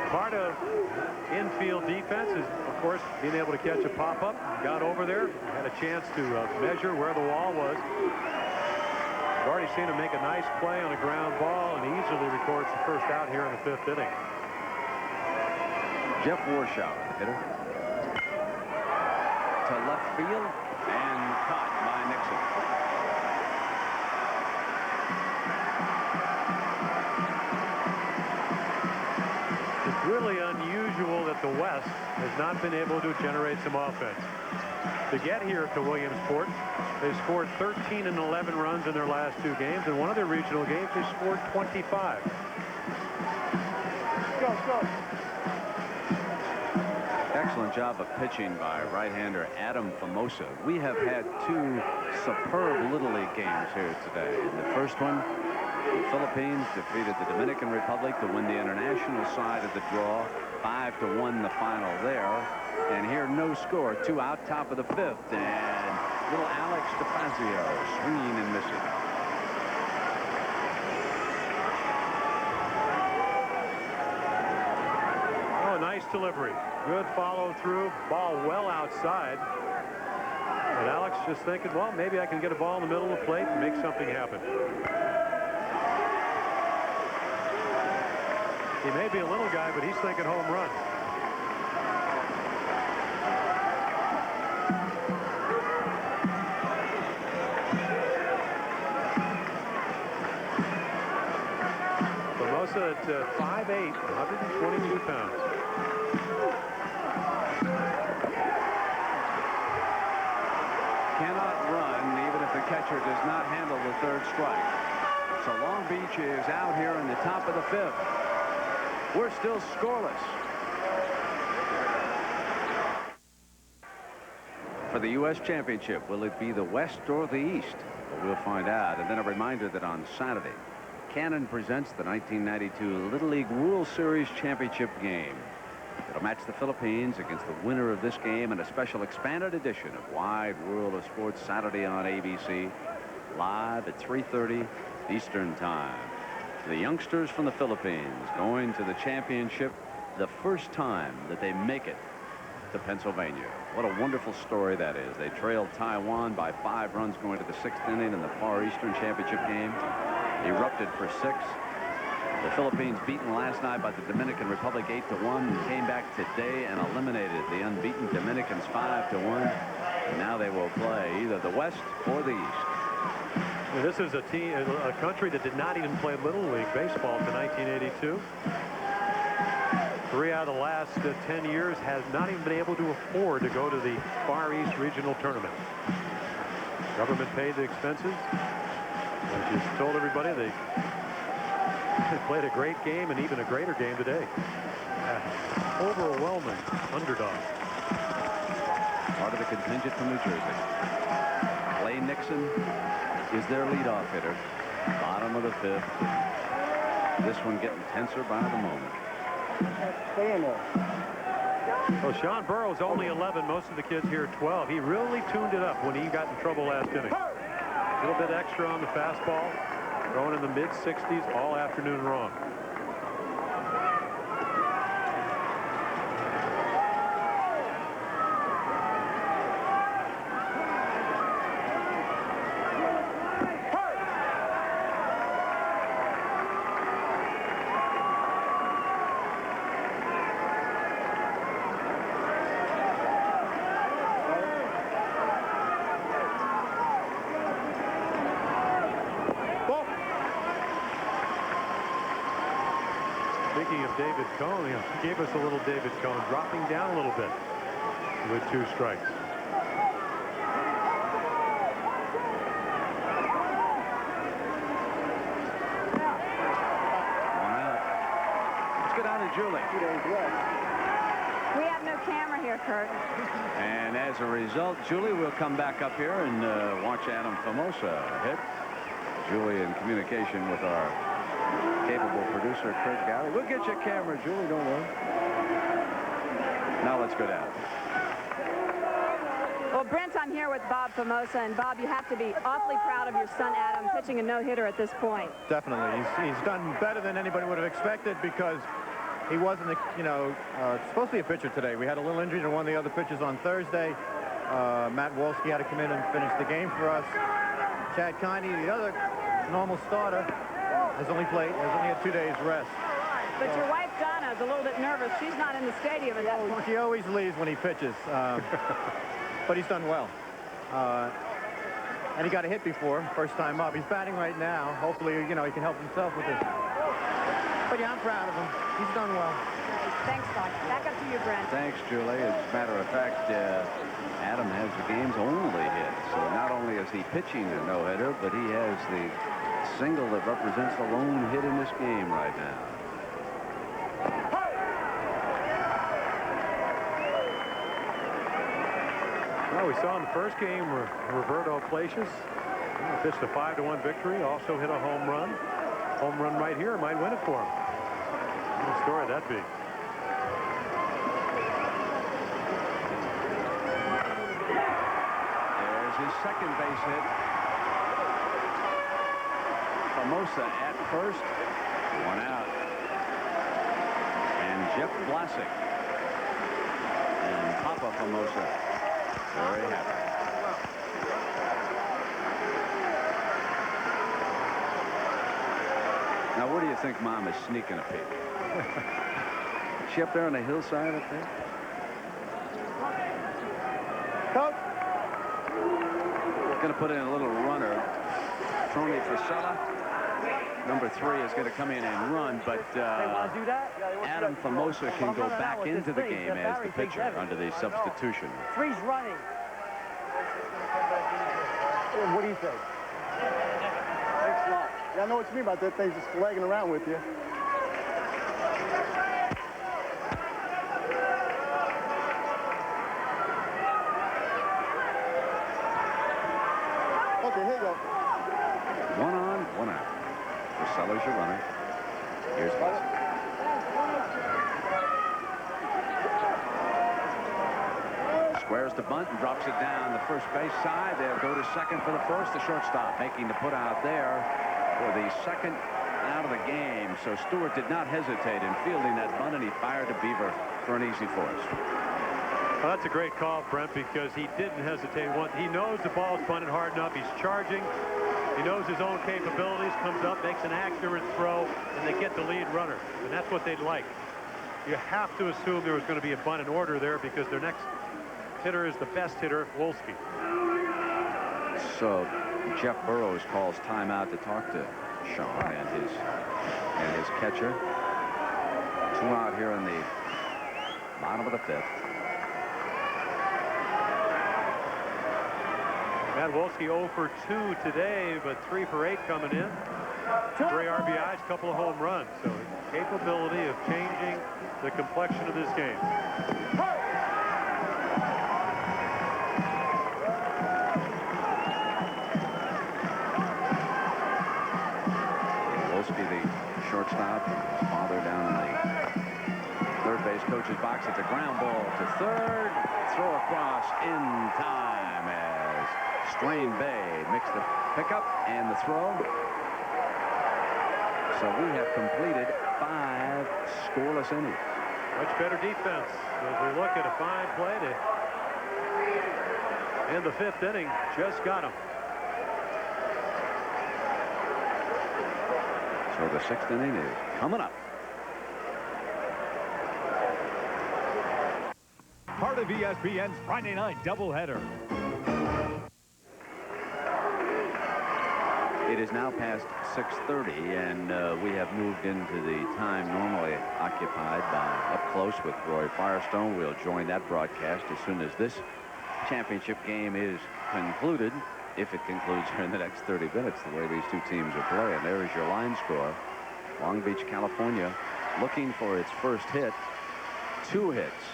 Part of infield defense is, of course, being able to catch a pop-up. Got over there, had a chance to measure where the wall was. I've already seen him make a nice play on a ground ball and easily records the first out here in the 5th inning. Jeff Warshaw, the hitter. To left field and caught by Nixon. It's really unusual that the West has not been able to generate some offense. To get here to Williamsport, they scored 13 and 11 runs in their last 2 games. In one of their regional games, they scored 25. Go. Excellent job of pitching by right-hander Adam Famosa. We have had 2 superb Little League games here today. In the first one, the Philippines defeated the Dominican Republic to win the international side of the draw. 5-1 the final there. And here, no score. 2 out, top of the 5th. And little Alex DeFazio swinging and missing. Oh, nice delivery. Good follow through. Ball well outside. And Alex just thinking, well, maybe I can get a ball in the middle of the plate and make something happen. He may be a little guy, but he's thinking home run. Famosa at 5'8", 122 pounds. Cannot run even if the catcher does not handle the 3rd strike. So Long Beach is out here in the top of the 5th. We're still scoreless. For the U.S. Championship, will it be the West or the East? Well, we'll find out. And then a reminder that on Saturday, Cannon presents the 1992 Little League World Series Championship game. It'll match the Philippines against the winner of this game in a special expanded edition of Wide World of Sports Saturday on ABC, live at 3:30 Eastern Time. The youngsters from the Philippines going to the championship, the first time that they make it to Pennsylvania. What a wonderful story that is. They trailed Taiwan by 5 runs going to the 6th inning in the Far Eastern Championship game. Erupted for 6. The Philippines beaten last night by the Dominican Republic 8-1, and came back today and eliminated the unbeaten Dominicans 5-1. And now they will play either the West or the East. This is a team, a country that did not even play Little League baseball to 1982. 3 out of the last 10 years has not even been able to afford to go to the Far East Regional Tournament. Government paid the expenses. As you told everybody, they played a great game and even a greater game today. Overwhelming underdog. Part of the contingent from New Jersey. Clay Nixon is their leadoff hitter. Bottom of the 5th. This one getting tenser by the moment. Stay in there. Well, Sean Burroughs only 11. Most of the kids here 12. He really tuned it up when he got in trouble last inning. A little bit extra on the fastball. Going in the mid-60s all afternoon long. David Cone. He gave us a little David Cone, dropping down a little bit with 2 strikes. Julie. We have no camera here, Kurt. And as a result, Julie will come back up here and watch Adam Famosa hit. Julie in communication with our capable producer, Kurt Galley. We'll get you a camera, Julie, don't worry. Now let's go down. Well, Brent, I'm here with Bob Famosa, and Bob, you have to be awfully proud of your son, Adam, pitching a no-hitter at this point. Definitely. He's done better than anybody would have expected because he wasn't, supposed to be a pitcher today. We had a little injury to one of the other pitchers on Thursday. Matt Wolski had to come in and finish the game for us. Chad Kiney, the other normal starter, has only had 2 days rest. But your wife, Donna, is a little bit nervous. She's not in the stadium at that point. She always leaves when he pitches. But he's done well. And he got a hit before, first time up. He's batting right now. Hopefully, he can help himself with this. But yeah, I'm proud of him. He's done well. Thanks, Bob. Back up to you, Brent. Thanks, Julie. As a matter of fact, Adam has the game's only hit. So not only is he pitching a no-hitter, but he has the single that represents the lone hit in this game right now. Well, we saw in the first game Roberto Placius pitched a 5-1 victory, also hit a home run. Home run right here might win it for him. What a story that'd be. There's his second base hit. Famosa at first. 1 out. And Jeff Vlasic and Papa Famosa very happy. Now, where do you think Mom is sneaking a peek? Is she up there on the hillside up there? Coach. Going to put in a little runner. Tony Fasella. Number 3 is going to come in and run, but Adam Famosa can go back into the game as the pitcher under the substitution. 3's running. What do you think? Thanks a lot. Yeah, I know what you mean about that thing just flagging around with you. Okay, here you go. 1 on, 1 out. Fasella's your runner. Here's Vlasic. Squares the bunt and drops it down the first base side. They'll go to second for the first. The shortstop making the put out there for the second out of the game. So Stewart did not hesitate in fielding that bunt, and he fired to Beaver for an easy force. Well, that's a great call, Brent, because he didn't hesitate. He knows the ball's bunted hard enough. He's charging. He knows his own capabilities, comes up, makes an accurate throw, and they get the lead runner. And that's what they'd like. You have to assume there was going to be a bunt in order there because their next hitter is the best hitter, Wolski. So Jeff Burrows calls timeout to talk to Sean and his catcher. 2 out here in the bottom of the 5th. Matt Wolski 0 for 2 today, but 3 for 8 coming in. 3 RBIs, a couple of home runs. So capability of changing the complexion of this game. Wolski, the shortstop, his father down in the third base coach's box. It's a ground ball to third. Throw across in time as Swain Bay makes the pickup and the throw. So we have completed 5 scoreless innings. Much better defense as we look at a fine play to end the 5th inning. Just got him. So the 6th inning is coming up. Part of ESPN's Friday night doubleheader. It is now past 6:30, and we have moved into the time normally occupied by Up Close with Roy Firestone. We'll join that broadcast as soon as this championship game is concluded, if it concludes in the next 30 minutes, the way these two teams are playing. There is your line score. Long Beach, California, looking for its first hit. 2 hits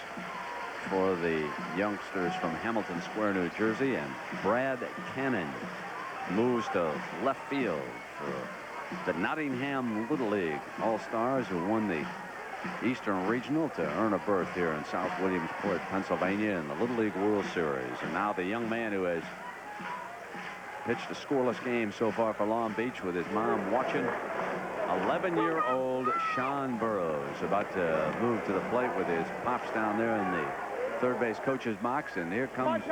for the youngsters from Hamilton Square, New Jersey, and Brad Cannon moves to left field for the Nottingham Little League All-Stars, who won the Eastern Regional to earn a berth here in South Williamsport, Pennsylvania, in the Little League World Series. And now the young man who has pitched a scoreless game so far for Long Beach with his mom watching. 11-year-old Sean Burroughs about to move to the plate with his pops down there in the third base coach's box. And here comes,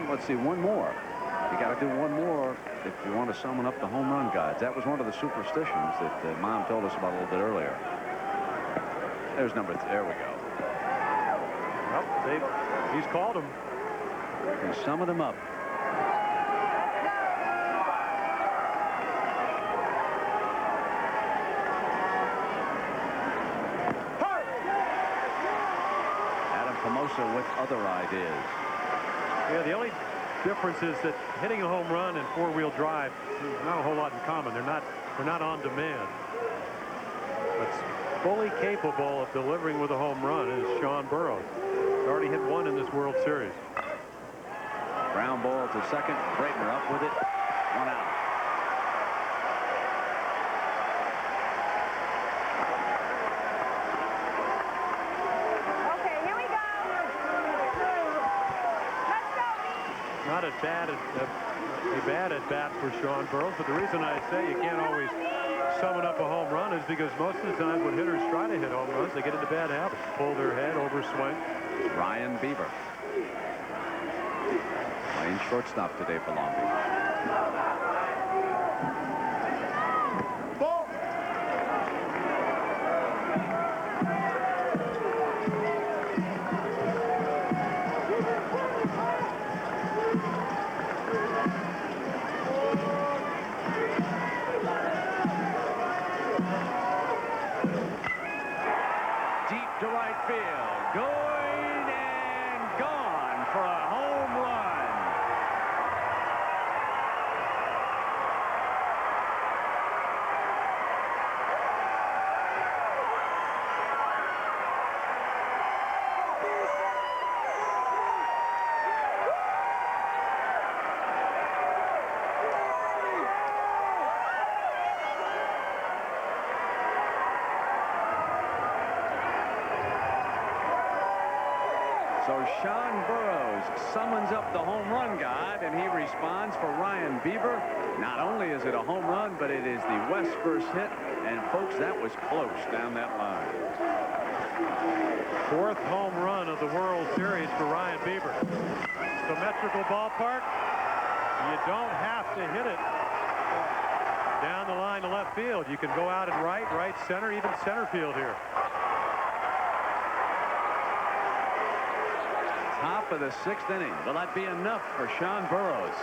let's see, one more. You got to do one more if you want to summon up the home run gods. That was one of the superstitions that Mom told us about a little bit earlier. There's number 3. There we go. Well, he's called him. And summon them up. With other ideas. Yeah, the only difference is that hitting a home run and four-wheel drive, there's not a whole lot in common. They're not on demand. But fully capable of delivering with a home run is Sean Burroughs. He's already hit one in this World Series. Ground ball to second. Braitner up with it. 1 out. Not a bad at bat for Sean Burroughs, but the reason I say you can't always summon up a home run is because most of the time when hitters try to hit home runs, they get into bad habits. Pull their head, overswing. Ryan Beaver playing shortstop today for Long Beach. So Sean Burroughs summons up the home run god, and he responds for Ryan Beaver. Not only is it a home run, but it is the West first hit. And folks, that was close down that line. 4th home run of the World Series for Ryan Beaver. Symmetrical ballpark. You don't have to hit it down the line to left field. You can go out and right center, even center field here. Top of the 6th inning. Will that be enough for Sean Burroughs?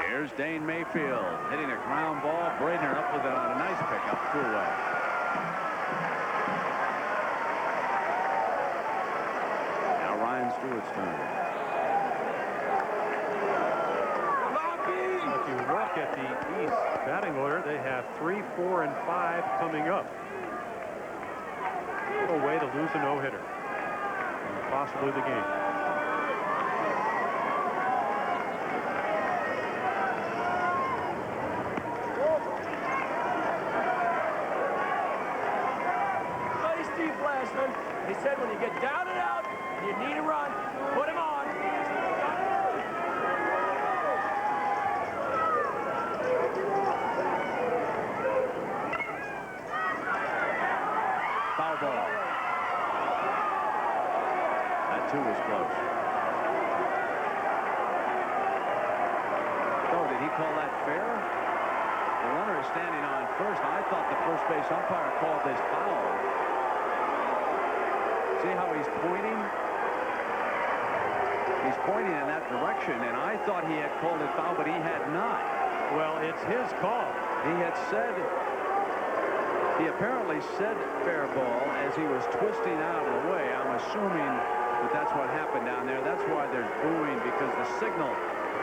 Here's Dane Mayfield hitting a ground ball. Braidner up with it on a nice pickup. 2 away. Now Ryan Stewart's turn. If you look at the East batting order, they have 3, 4, and 5 coming up. A way to lose a no-hitter. Possibly the game. Buddy Steve Blasman, he said when you get down and out and you need a run, put him on. Foul ball. 2 was close. Oh, did he call that fair? The runner is standing on first. I thought the first base umpire called this foul. See how he's pointing? He's pointing in that direction, and I thought he had called it foul, but he had not. Well, it's his call. He apparently said fair ball as he was twisting out of the way. I'm assuming that that's what happened down there. That's why there's booing, because the signal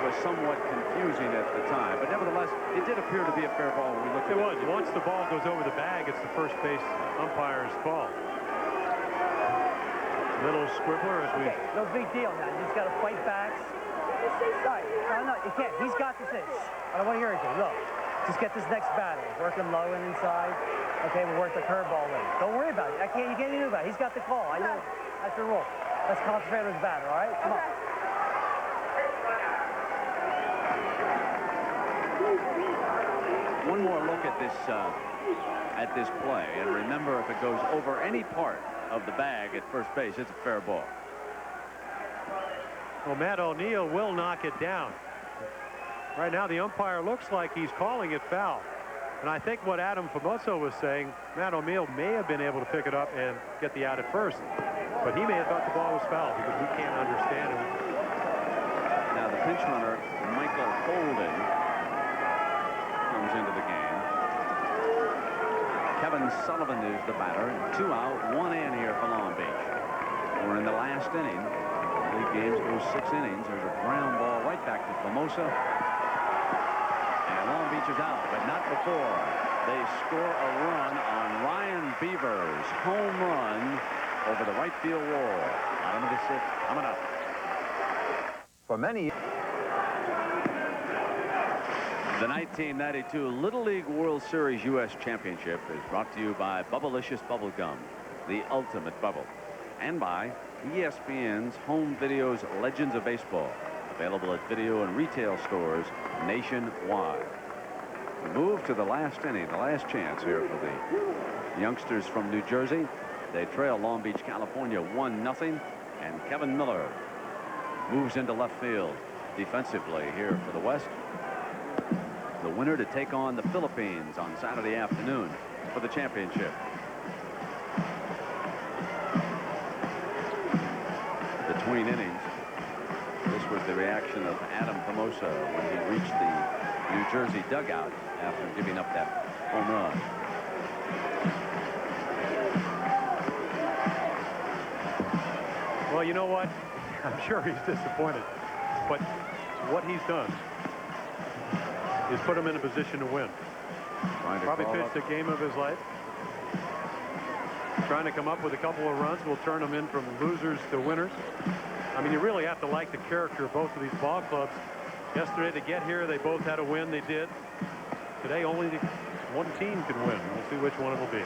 was somewhat confusing at the time. But nevertheless, it did appear to be a fair ball when we looked at it. It was. Once the ball goes over the bag, it's the first base umpire's call. Little squibbler as we... Okay, no big deal now. You just got to fight back. Sorry. No, you can't. He's got this. I don't want to hear anything. Look, just get this next batter. Work him low and inside. Okay, we'll work the curveball in. Don't worry about it. You can't do about it. He's got the call. I know. That's the rule. Let's concentrate on his batter, all right? Come on. One more look at this play, and remember, if it goes over any part of the bag at first base, it's a fair ball. Well, Matt O'Neill will knock it down. Right now, the umpire looks like he's calling it foul. And I think what Adam Famoso was saying, Matt O'Neill may have been able to pick it up and get the out at first, but he may have thought the ball was foul because we can't understand it. Now the pinch runner, Michael Holden, comes into the game. Kevin Sullivan is the batter. 2 out, 1 in here for Long Beach. We're in the last inning. The league games go 6 innings. There's a ground ball right back to Famosa. Long Beach is out, but not before they score a run on Ryan Beaver's home run over the right field wall. Bottom of the 6th, coming up. For many. The 1992 Little League World Series U.S. Championship is brought to you by Bubblicious Bubble Gum, the ultimate bubble, and by ESPN's Home Video's Legends of Baseball, available at video and retail stores nationwide. We move to the last inning, the last chance here for the youngsters from New Jersey. They trail Long Beach, California 1-0, and Kevin Miller moves into left field defensively here for the West. The winner to take on the Philippines on Saturday afternoon for the championship. Between innings, this was the reaction of Adam Famosa when he reached the New Jersey dugout after giving up that home run. Well, you know what? I'm sure he's disappointed, but what he's done is put him in a position to win. Probably pitched the game of his life. Trying to come up with a couple of runs will turn them in from losers to winners. I mean, you really have to like the character of both of these ball clubs. Yesterday to get here, they both had a win. They did. Today, only one team can win. We'll see which one it will be.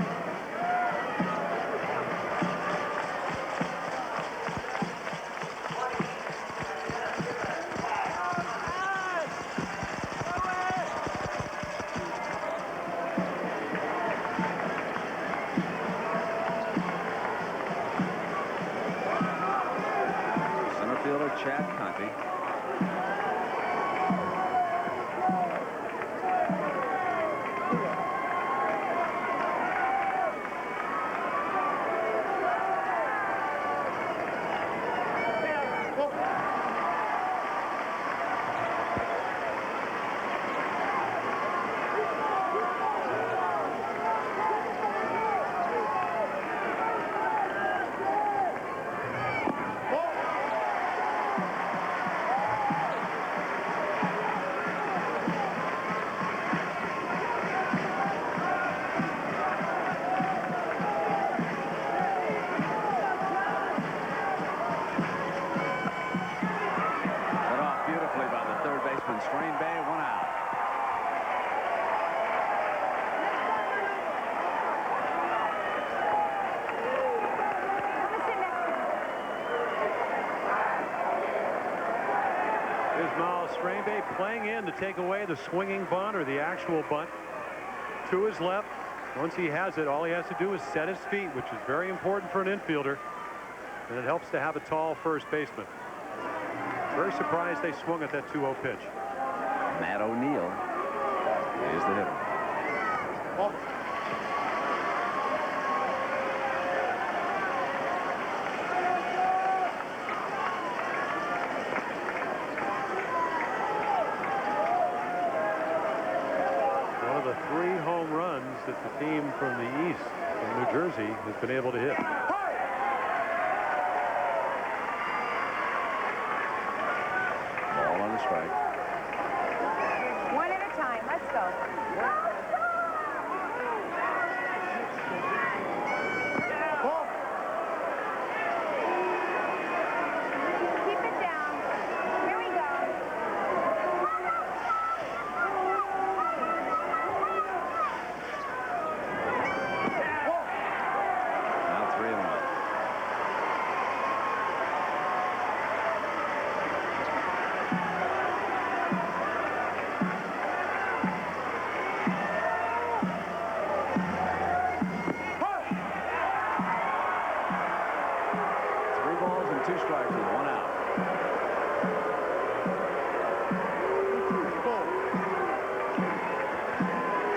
Center fielder Chad Conte. Playing in to take away the swinging bunt or the actual bunt to his left. Once he has it, all he has to do is set his feet, which is very important for an infielder, and it helps to have a tall first baseman. Very surprised they swung at that 2-0 pitch. Matt O'Neill is the hitter. that the team from the east, from New Jersey, has been able to hit. Ball on the strike. One at a time. Let's go. Keep it down. Here we go. Now 3-1. Three balls and 2 strikes with 1 out.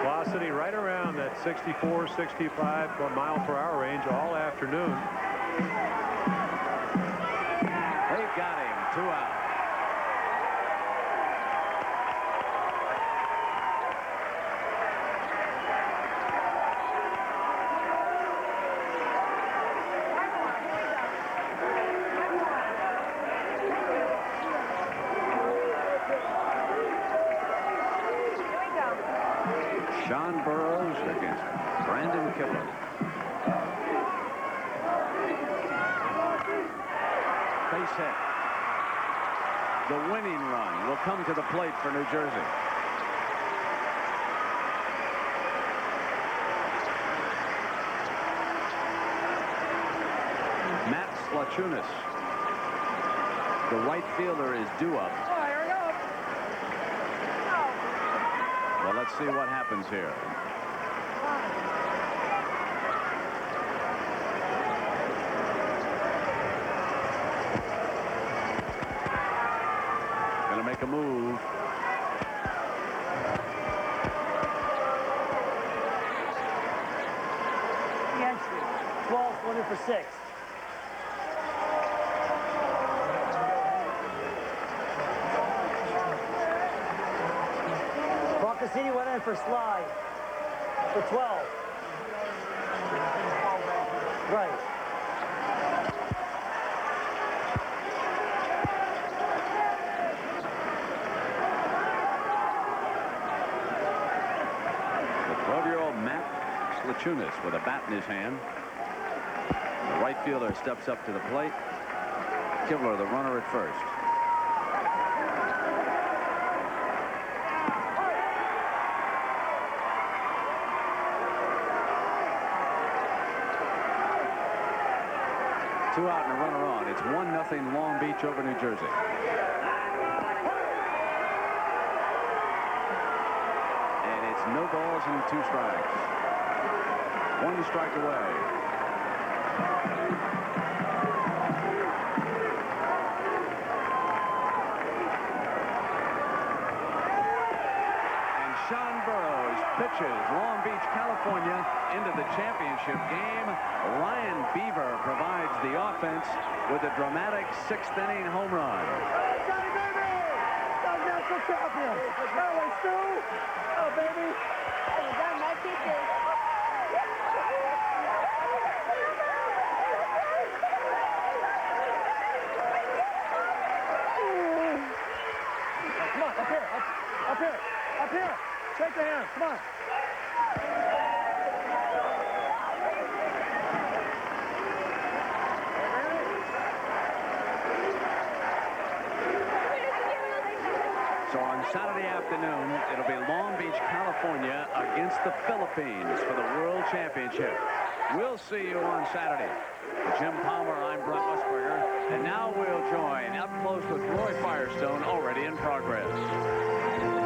Velocity right around that 64, 65 mile per hour range all afternoon. They've got him. 2 out. Sean Burroughs against Brandon Kibler. Base hit. The winning run will come to the plate for New Jersey. Matt Slachunas, the right fielder, is due up. Well, let's see what happens here. Gonna make a move. Yes. 12, 20 for 6. City went in for slide for 12. Right. The 12-year-old Matt Slachunas with a bat in his hand. The right fielder steps up to the plate. Kibler, the runner at first. Two out and a runner on. It's 1-0 Long Beach over New Jersey. And it's no balls and 2 strikes. 1 strike away. And Sean Burroughs pitches Long Beach, California into the championship game. Ryan Beaver provides the offense with a dramatic 6th-inning home run. Johnny, baby! National champions! Hey, Stu! Oh, baby! Hey, done my pitches. Come on, up here, up here, up here! Shake the hand, come on! So on Saturday afternoon, it'll be Long Beach, California against the Philippines for the World Championship. We'll see you on Saturday. For Jim Palmer, I'm Brent Musburger. And now we'll join up close with Roy Firestone, already in progress.